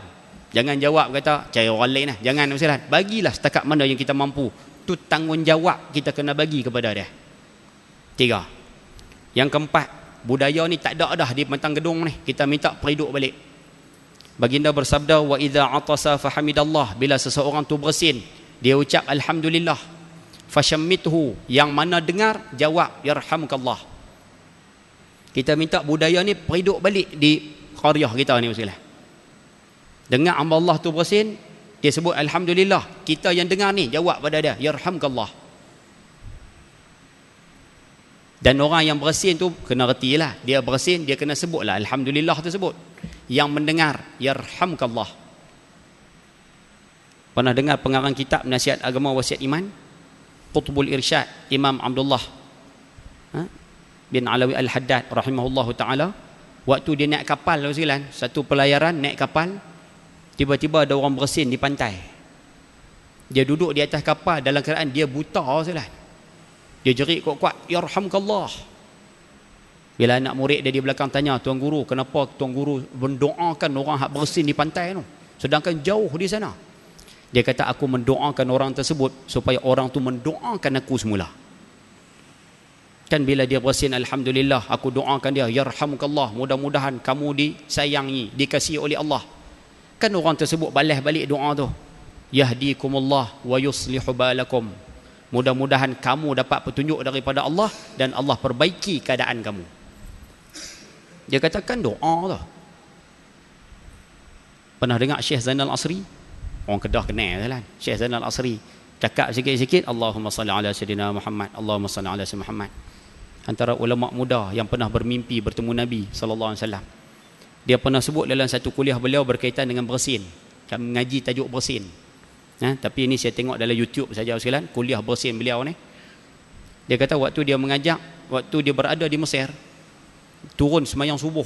C: Jangan jawab kata cari orang lain lah. Jangan Ustaz. Bagilah setakat mana yang kita mampu. Itu tanggungjawab kita kena bagi kepada dia. 3. Yang keempat, budaya ni tak ada dah di Matang Gedung ni. Kita minta periduk balik. Baginda bersabda wa idza atasa fahamidallah, bila seseorang tu bersin dia ucap alhamdulillah, fashammithu, yang mana dengar jawab yarhamukallah. Kita minta budaya ni periduk balik di qaryah kita ni Ustaz. Dengar hamba Allah tu bersin, dia sebut alhamdulillah, kita yang dengar ni jawab pada dia yarhamukallah. Dan orang yang bersin tu kena retilah, dia bersin dia kena sebutlah alhamdulillah tersebut. Yang mendengar yarhamukallah. Pernah dengar pengarang kitab Nasihat Agama Wasiat Iman, Qutbul Irsyad, Imam Abdullah bin Alawi Al-Haddad rahimahullahu taala, waktu dia naik kapal satu pelayaran naik kapal, tiba-tiba ada orang bersin di pantai. Dia duduk di atas kapal dalam keadaan dia buta Dia jerit kuat-kuat yarhamukallah. Bila anak murid dia di belakang tanya, Tuan Guru, kenapa Tuan Guru mendoakan orang hak bersin di pantai tu, sedangkan jauh di sana? Dia kata, aku mendoakan orang tersebut supaya orang tu mendoakan aku semula. Kan bila dia bersin alhamdulillah, aku doakan dia yarhamukallah, mudah-mudahan kamu disayangi, dikasihi oleh Allah. Kan orang tersebut balas balik doa tu, yahdikumullah wa yuslihu balakum, mudah-mudahan kamu dapat petunjuk daripada Allah dan Allah perbaiki keadaan kamu. Dia katakan doa tu. Pernah dengar Syekh Zainal Asri? Orang Kedah kenal kan? Syekh Zainal Asri cakap sikit-sikit, Allahumma salli ala sayyidina Muhammad, Allahumma salli ala sayyidina Muhammad. Antara ulama muda yang pernah bermimpi bertemu Nabi sallallahu alaihi wasallam. Dia pernah sebut dalam satu kuliah beliau berkaitan dengan bersin. Kami mengaji tajuk bersin. Tapi ini saya tengok dalam YouTube saja sekalian, kuliah bersin beliau ni. Dia kata waktu dia mengajak, waktu dia berada di Mesir, turun semayang subuh.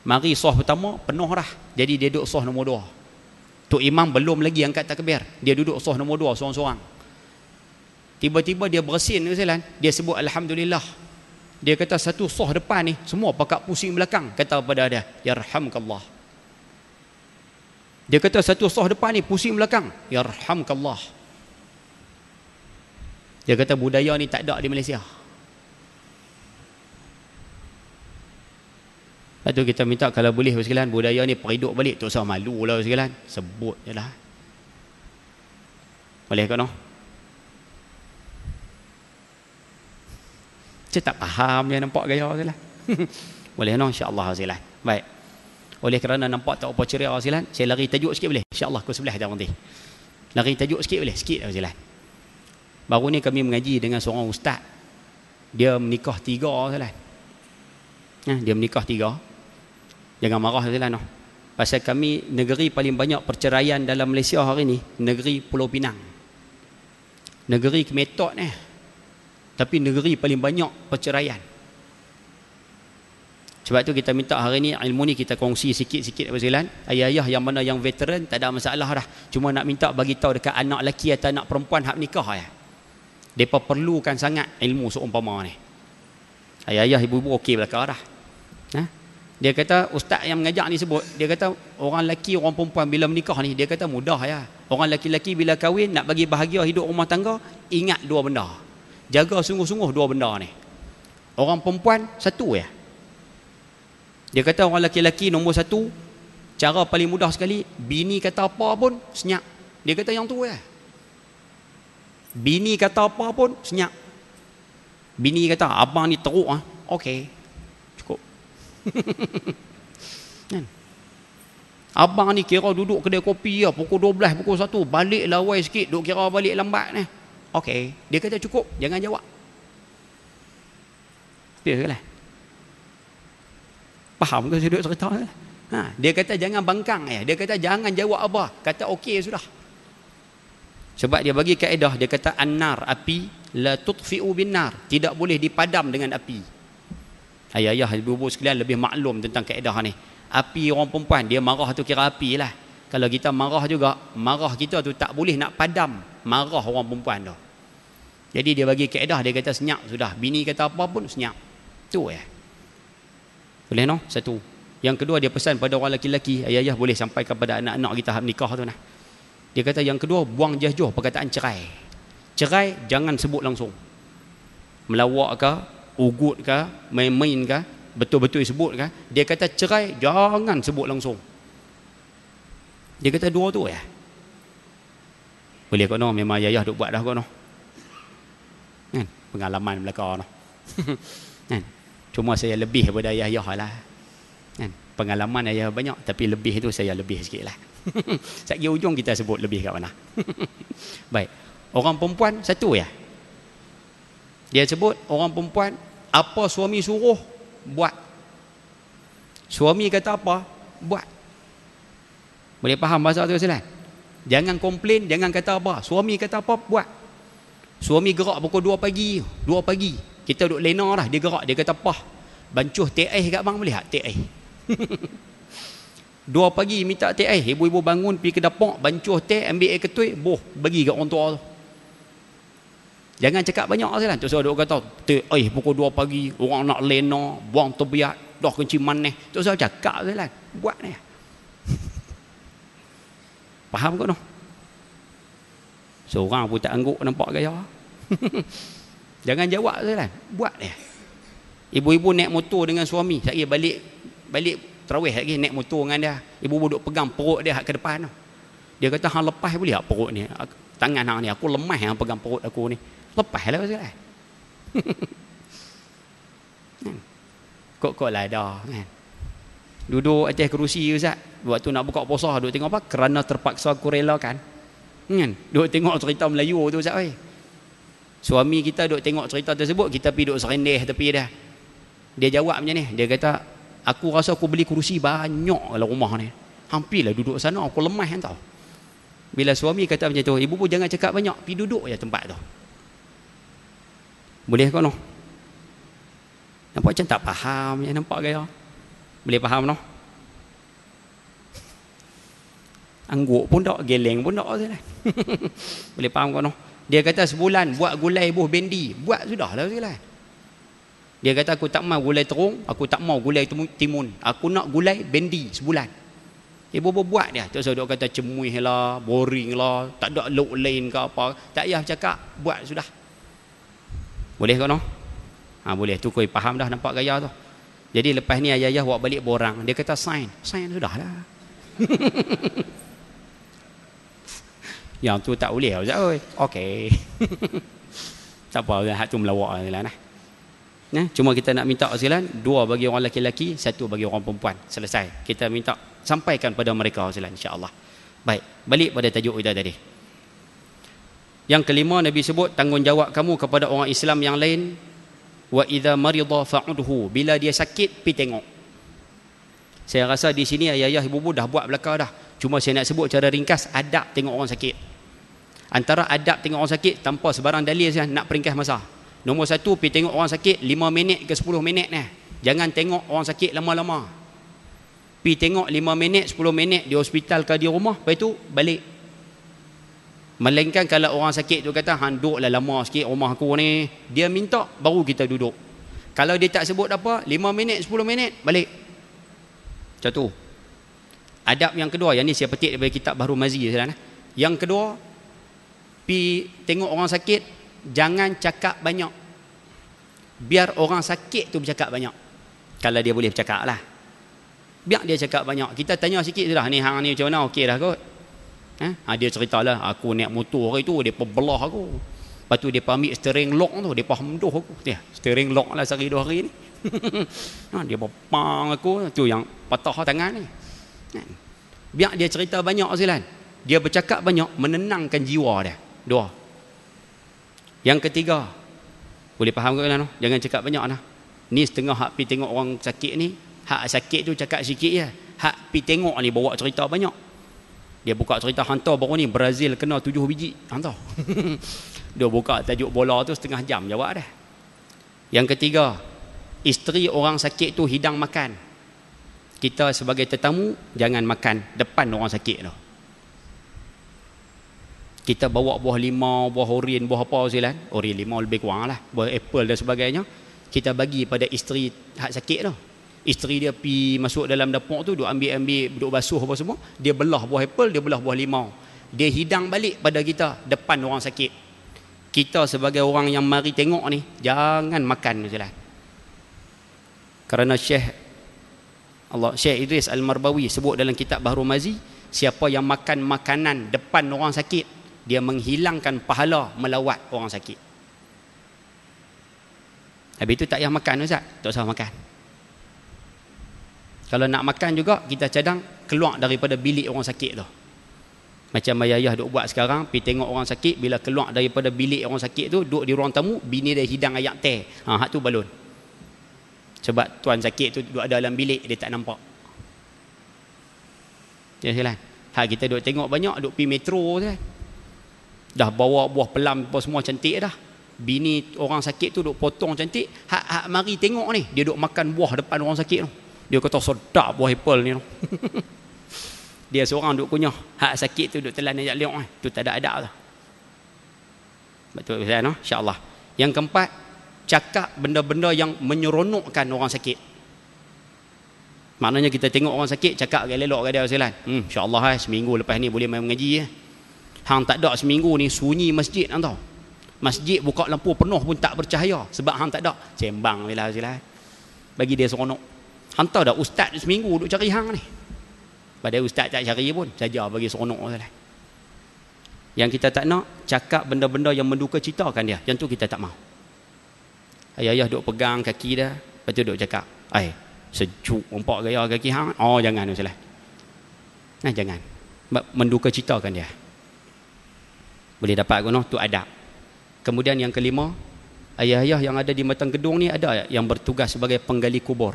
C: Mari soh pertama penuh dah. Jadi dia duduk soh nombor 2. Tok imam belum lagi angkat takbir. Dia duduk soh nombor 2 seorang-seorang. Tiba-tiba dia bersin sekalian, dia sebut alhamdulillah. Dia kata satu soh depan ni semua pakak pusing belakang, kata kepada dia, yarhamkallah. Dia kata satu soh depan ni pusing belakang, yarhamkallah. Dia kata budaya ni tak ada di Malaysia. Lepas tu kita minta kalau boleh sekalian budaya ni periduk balik, tak usah malu lah sekalian, sebut je lah. Boleh ke no? Saya tak faham dia nampak gaya sekalian. Boleh no, insya-Allah sekalian. Baik. Oleh kerana nampak tak apa ceria sekalian, saya lari tajuk sikit boleh? Insya-Allah ke sebelah jam nanti. Lari tajuk sikit boleh? Sikit sekalian. Baru ni kami mengaji dengan seorang ustaz. Dia menikah 3 sekalian. Dia menikah 3. Jangan marah sekalian no. Pasal kami negeri paling banyak perceraian dalam Malaysia hari ni, negeri Pulau Pinang. Negeri Kemetot ni. Tapi negeri paling banyak perceraian. Sebab tu kita minta hari ni ilmu ni kita kongsi sikit-sikit sekalian. Ayah-ayah yang mana yang veteran tak ada masalah dah. Cuma nak minta bagi tahu dekat anak lelaki atau anak perempuan hak nikah ya. Depa perlukan sangat ilmu seumpama ni. Ayah-ayah ibu-ibu okey belaka dah. Dia kata ustaz yang mengajak ni sebut, dia kata orang lelaki orang perempuan bila menikah ni, dia kata mudah ya. Orang lelaki-lelaki bila kahwin nak bagi bahagia hidup rumah tangga, ingat 2 benda. Jaga sungguh-sungguh 2 benda ni. Orang perempuan 1 ya. Dia kata orang lelaki-lelaki nombor 1, cara paling mudah sekali, bini kata apa pun senyap. Dia kata yang tu ya. Bini kata apa pun senyap. Bini kata abang ni teruk okey. Cukup. Kan? Abang ni kira duduk kedai kopi pukul 12, pukul 1, balik lawai sikit, duk kira balik lambat ni. Okey, dia kata cukup, jangan jawab. Biarlah. Faham ke saya duk cerita? Dia kata jangan bangkang ya. Dia kata jangan jawab apa. Kata okey sudah. Sebab dia bagi kaedah, dia kata an-nar, api, la tutfi'u bin-nar, tidak boleh dipadam dengan api. Ayah-ayah ibu-ibu sekalian lebih maklum tentang kaedah ni. Api orang perempuan, dia marah tu kira api lah. Kalau kita marah juga, marah kita tu tak boleh nak padam marah orang perempuan tu. Jadi dia bagi kaedah, dia kata senyap sudah. Bini kata apa pun senyap. Tu ya. Boleh no? 1. Yang kedua dia pesan pada orang lelaki-lelaki, ayah-ayah boleh sampai kepada anak-anak kita nikah tu nah. Dia kata yang kedua, buang jauh perkataan cerai. Cerai jangan sebut langsung. Melawak ke, ugut ke, main-main ke, betul-betul sebut ke. Dia kata cerai jangan sebut langsung. Dia kata 2 tu ya. Boleh kau no, memang ayah duk buat dah kau no. Kan? Pengalaman belaka no. Kan? Cuma saya lebih daripada ayah-ayah lah. Kan? Pengalaman ayah banyak, tapi lebih tu saya lebih sikit lah. Sagi ujung kita sebut lebih kat mana. Baik. Orang perempuan 1 ya. Dia sebut orang perempuan, apa suami suruh buat. Suami kata apa, buat. Boleh faham bahasa tu silat? Jangan komplain, jangan kata apa. Suami kata apa, buat. Suami gerak pukul 2 pagi. 2 pagi. Kita duduk lena dah, dia gerak. Dia kata apa? Bancuh teh ais kat bang, boleh tak? Teh ais. 2 pagi minta teh ais. Ibu-ibu bangun pergi ke dapur, bancuh teh, ambil air ketui, bagi kat orang tua tu. Jangan cakap banyak silat. Terus duk kata teh ais pukul 2 pagi, orang nak lena, buang tebiat, dah kenciman ni. Terus cakap silat. Buat ni. Faham ke no? Seorang pun tak angguk nampak gaya. Jangan jawab saja. Buat dia. Ibu-ibu naik motor dengan suami, sekali balik tarawih lagi naik motor dengan dia. Ibu-ibu duk pegang perut dia ke depan. Dia kata hang lepas boleh tak perut ni? Tangan hang ni aku lemah hang pegang perut aku ni. Lepaslah saja. Kok lah dah kan. Duduk atas kerusi Ustaz. Waktu nak buka puasa duk tengok apa? Kerana terpaksa aku relakan. Kan? Duk tengok cerita Melayu tu Ustaz oi. Suami kita duk tengok cerita tersebut, kita pergi duk serendeh tepi dia. Dia jawab macam ni. Dia kata, Aku rasa aku beli kerusi banyak dalam rumah ni. Hampirlah duduk sana, aku lemah tau. Bila suami kata macam tu, ibu pun jangan cakap banyak, pergi duduk je tempat tu. Boleh ke no? Nampak macam tak faham je, nampak gaya. Boleh faham no? Angguk pun tak, geleng pun tak. Boleh faham ke no? Dia kata sebulan buat gulai buah bendi, buat sudah lah sekali. Dia kata aku tak mau gulai terung, aku tak mau gulai timun, aku nak gulai bendi sebulan. Ibu buat dia. Tak usah duk kata cemuih lah, boring lah, tak ada look lain ke apa. Tak payah cakap, buat sudah. Boleh ke no? Boleh. Tu kau faham dah, nampak gaya tu. Jadi lepas ni ayah-ayah buat balik borang. Dia kata sign sudah lah. Yang tu tak boleh Ustaz oi. Okey. Tak apa, hak tu melawak lah nah. Nah, cuma kita nak minta sekalian, 2 bagi orang lelaki, 1 bagi orang perempuan. Selesai. Kita minta sampaikan pada mereka sekalian insya-Allah. Baik, balik pada tajuk kita tadi. Yang kelima Nabi sebut tanggungjawab kamu kepada orang Islam yang lain, wa idza marida fa'udhu, bila dia sakit pi tengok. Saya rasa di sini ayah-ayah ibu-ibu dah buat belaka dah. Cuma saya nak sebut cara ringkas adab tengok orang sakit. Antara adab tengok orang sakit tanpa sebarang dalil saya nak peringkas masa. Nombor 1, pergi tengok orang sakit 5 minit ke 10 minit ni. Jangan tengok orang sakit lama-lama. Pergi tengok 5 minit, 10 minit di hospital ke di rumah, lepas tu balik. Melainkan kalau orang sakit tu kata, hang duduklah lama sikit rumah aku ni, dia minta baru kita duduk. Kalau dia tak sebut apa, 5 minit, 10 minit, balik. Macam tu. Adab yang kedua, yang ni saya petik daripada kitab Bahrul Mazi. Yang kedua, pergi tengok orang sakit, jangan cakap banyak. Biar orang sakit tu bercakap banyak. Kalau dia boleh bercakap lah. Biar dia cakap banyak. Kita tanya sikit sudah, ni hang ni macam mana, okey dah kot. Dia ceritalah, aku naik motor hari tu, dia belah aku. Lepas tu dia ambil steering lock tu, dia henduh aku. Steering lock lah sehari 2 hari ni. Dia pang aku, tu yang patah tangan ni. Biar dia cerita banyak silan. Dia bercakap banyak, menenangkan jiwa dia. 2. Yang ketiga, boleh faham ke no? Jangan cakap banyak lah. Ni setengah hak pi tengok orang sakit ni, hak sakit tu cakap sikit je. Hak pi tengok ni bawa cerita banyak. Dia buka cerita hantar baru ni Brazil kena 7 biji, hantar. Dia buka tajuk bola tu setengah jam jawab dah. Yang ketiga, isteri orang sakit tu hidang makan. Kita sebagai tetamu jangan makan depan orang sakit tu. Kita bawa buah limau, buah oren, buah apa silan. Oren limau lebih kurang lah, buah apple dan sebagainya. Kita bagi pada isteri hak sakit tu. Isteri dia pi masuk dalam dapur tu, duk ambil duk basuh apa semua. Dia belah buah apple, dia belah buah limau. Dia hidang balik pada kita depan orang sakit. Kita sebagai orang yang mari tengok ni, jangan makan silan. Kerana Syekh Idris Al-Marbawi sebut dalam kitab Bahrul Mazi, siapa yang makan makanan depan orang sakit, dia menghilangkan pahala melawat orang sakit. Habis itu tak payah makan Ustaz, tak usah makan. Kalau nak makan juga, kita cadang keluar daripada bilik orang sakit tu. Macam ayah duk buat sekarang, pergi tengok orang sakit, bila keluar daripada bilik orang sakit tu, duduk di ruang tamu, bini dia hidang ayak teh. Hak tu balon. Sebab tuan sakit tu duduk dalam bilik, dia tak nampak. Ya silakan. Hak kita duk tengok banyak, duk pergi metro je. Dah bawa buah pelam apa semua cantik dah. Bini orang sakit tu duk potong cantik. Hak mari tengok ni, dia duk makan buah depan orang sakit tu. Dia kata sedap buah apple ni tu. Dia seorang duk kunyah. Hak sakit tu duk telan ajak liok ni. Tu tak ada adab tu. Betul Ustaz no? Insya-Allah. Yang keempat, cakap benda-benda yang menyeronokkan orang sakit. Maknanya kita tengok orang sakit, cakap agak elok kat dia Ustaz. Insya-Allah seminggu lepas ni boleh main mengaji. Hang tak ada seminggu ni sunyi masjid hang tahu. Masjid buka lampu penuh pun tak bercahaya sebab hang tak ada. Sembang bila Ustaz. Bagi dia seronok. Hang tahu dah ustaz seminggu duk cari hang ni. Padahal ustaz tak cari pun, saja bagi seronok Ustaz. Yang kita tak nak, cakap benda-benda yang mendukacitakan dia. Yang tu kita tak mau. Ayah-ayah duk pegang kaki dia, lepas tu duk cakap, sejuk nampak gaya kaki hang. Oh jangan Ustaz. Jangan. Mendukacitakan dia. Boleh dapat guna tu adab. Kemudian yang kelima, ayah-ayah yang ada di matang gedung ni ada yang bertugas sebagai penggali kubur.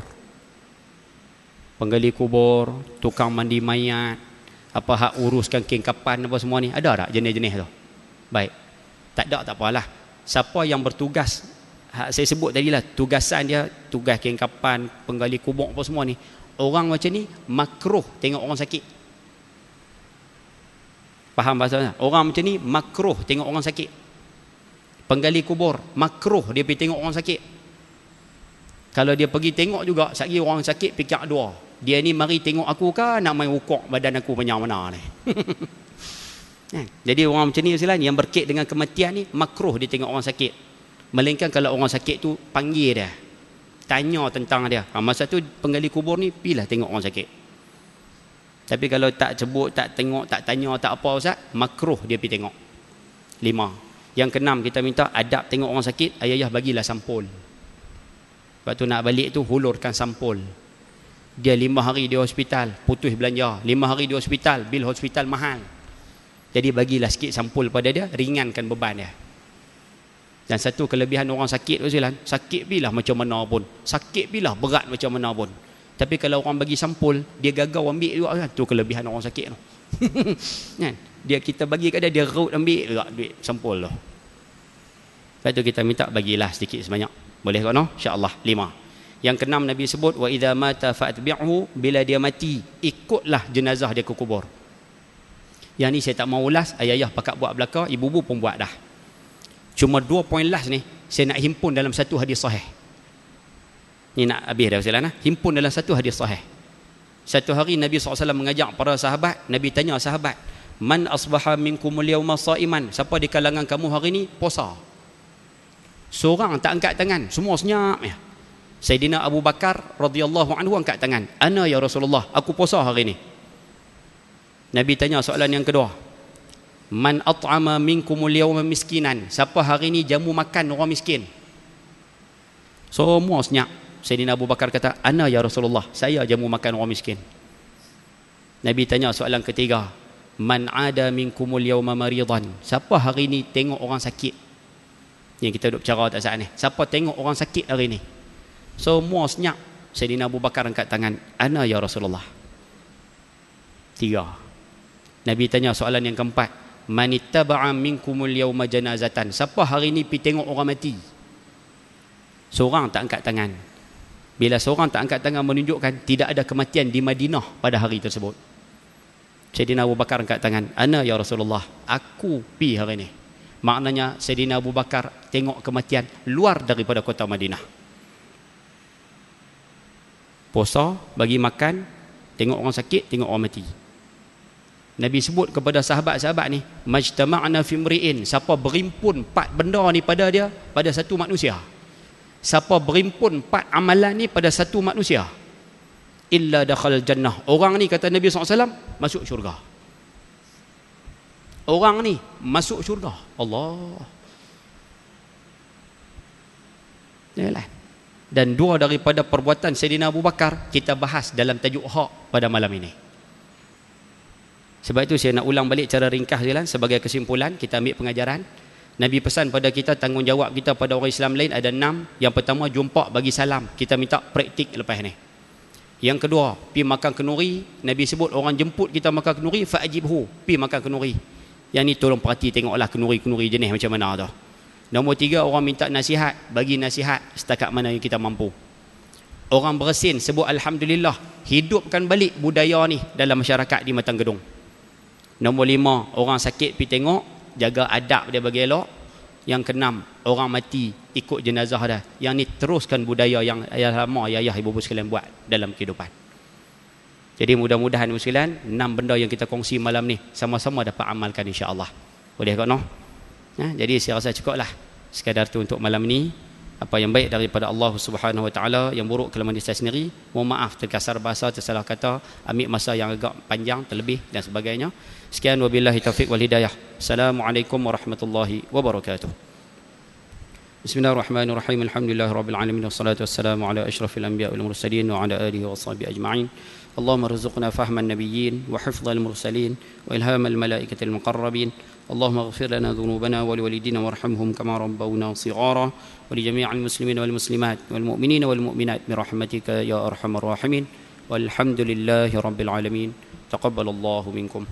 C: penggali kubur, tukang mandi mayat, apa hak uruskan keng kapan apa semua ni, ada tak jenis-jenis tu? Baik. Tak ada tak apalah. Siapa yang bertugas, saya sebut tadi lah, tugasan dia, tugas keng kapan, penggali kubur apa semua ni, orang macam ni makruh tengok orang sakit. Faham bahasa? Orang macam ni makruh tengok orang sakit. Penggali kubur makruh dia pergi tengok orang sakit. Kalau dia pergi tengok juga, sekali orang sakit fikir dua, dia ni mari tengok aku ke nak main ukok badan aku banyak mana ni. Jadi orang macam ni Ustaz, yang berkait dengan kematian ni makruh dia tengok orang sakit. Melainkan kalau orang sakit tu panggil dia, tanya tentang dia, masa tu penggali kubur ni pilah tengok orang sakit. Tapi kalau tak sebut, tak tengok, tak tanya, tak apa Ustaz, makruh dia pergi tengok. 5. Yang keenam, kita minta adab tengok orang sakit, ayah bagilah sampul. Lepas tu nak balik tu hulurkan sampul. Dia 5 hari di hospital, putus belanja. 5 hari di hospital, bil hospital mahal. Jadi bagilah sikit sampul pada dia, ringankan beban dia. Dan satu kelebihan orang sakit tu Silan, sakit bilah macam mana pun, sakit bilah berat macam mana pun, tapi kalau orang bagi sampul, dia gagau ambil juga kan. Tu kelebihan orang sakit tu. Kan? Dia kita bagi kat dia, dia raut ambil juga duit sampul tu. Lepas tu kita minta bagilah sedikit sebanyak. Boleh kau no? Insya-Allah. 5. Yang keenam Nabi sebut, wa idza mata fa'atbi'hu, bila dia mati ikutlah jenazah dia ke kubur. Yang ni saya tak mau ulas, ayah pakat buat belaka, ibu-ibu pun buat dah. Cuma 2 poin last ni saya nak himpun dalam satu hadis sahih. Ni nak habis dah Ustaz. Himpun dalam satu hadis sahih. Satu hari Nabi SAW mengajak para sahabat, Nabi tanya sahabat, man asbaha minkumul yawma sa'iman, siapa di kalangan kamu hari ni puasa? Seorang tak angkat tangan, semua senyap ya. Sayyidina Abu Bakar radhiyallahu anhu angkat tangan, ana ya Rasulullah, aku puasa hari ni. Nabi tanya soalan yang kedua, man at'ama minkumul yawma miskinan, siapa hari ni jamu makan orang miskin? Semua senyap. Sayyidina Abu Bakar kata, ana ya Rasulullah, saya jamu makan orang miskin. Nabi tanya soalan ketiga, man ada minkumul yawma maridan, siapa hari ni tengok orang sakit? Yang kita duduk bicara tak saat ni, siapa tengok orang sakit hari ni? Semua senyap. Sayyidina Abu Bakar angkat tangan, ana ya Rasulullah. 3. Nabi tanya soalan yang keempat, man ittaba'a minkumul yawma janazatan, siapa hari ni pergi tengok orang mati? Seorang tak angkat tangan. Bila seorang tak angkat tangan menunjukkan tidak ada kematian di Madinah pada hari tersebut. Sayyidina Abu Bakar angkat tangan, ana ya Rasulullah, aku pergi hari ni. Maknanya Sayyidina Abu Bakar tengok kematian luar daripada kota Madinah. Puasa, bagi makan, tengok orang sakit, tengok orang mati. Nabi sebut kepada sahabat-sahabat ni, majtama'na fi mri'in, siapa berimpun 4 benda ni pada dia, pada satu manusia. Siapa berimpun 4 amalan ni pada satu manusia, illa dakhala jannah, orang ni kata Nabi SAW masuk syurga. Orang ni masuk syurga. Allah. Yalah. Dan 2 daripada perbuatan Sayyidina Abu Bakar kita bahas dalam tajuk hak pada malam ini. Sebab itu saya nak ulang balik cara ringkas sebagai kesimpulan, kita ambil pengajaran. Nabi pesan pada kita, tanggungjawab kita pada orang Islam lain ada 6. Yang pertama, jumpa bagi salam. Kita minta praktik lepas ni. Yang kedua, pi makan kenuri. Nabi sebut orang jemput kita makan kenuri, fa'ajibhu, pi makan kenuri. Yang ni tolong perhati tengoklah kenuri-kenuri jenis macam mana tu. Nombor 3, orang minta nasihat, bagi nasihat setakat mana yang kita mampu. Orang bersin sebut alhamdulillah, hidupkan balik budaya ni dalam masyarakat di Matang Gedung. Nombor 5, orang sakit pi tengok, jaga adab dia bagi elok. Yang keenam, orang mati ikut jenazah dah. Yang ni teruskan budaya yang ayah lama ayah ibu-ibu sekalian buat dalam kehidupan. Jadi mudah-mudahan sekalian 6 benda yang kita kongsi malam ni sama-sama dapat amalkan insya-Allah. Boleh tak noh? Jadi saya rasa cukuplah sekadar tu untuk malam ni. Apa yang baik daripada Allah Subhanahu Wa Taala, yang buruk kelemahan diri saya sendiri. Mohon maaf terkasar bahasa, tersalah kata, ambil masa yang agak panjang terlebih dan sebagainya. Sekian, wabillahi taufiq wal hidayah. Assalamualaikum warahmatullahi wabarakatuh. Bismillahirrahmanirrahim. Alhamdulillahirabbil alamin wassalatu wassalamu ala asyrafil anbiya'i wal mursalin wa ala alihi washabihi ajma'in. اللهم ارزقنا فهم النبيين وحفظ المرسلين وإلهام الملائكة المقربين. اللهم اغفر لنا ذنوبنا ولوالدينا وارحمهم كما ربونا صغارا ولجميع المسلمين والمسلمات والمؤمنين والمؤمنات برحمتك يا أرحم الراحمين. Walhamdulillahi rabbil alamin. Taqabbalallahu minkum.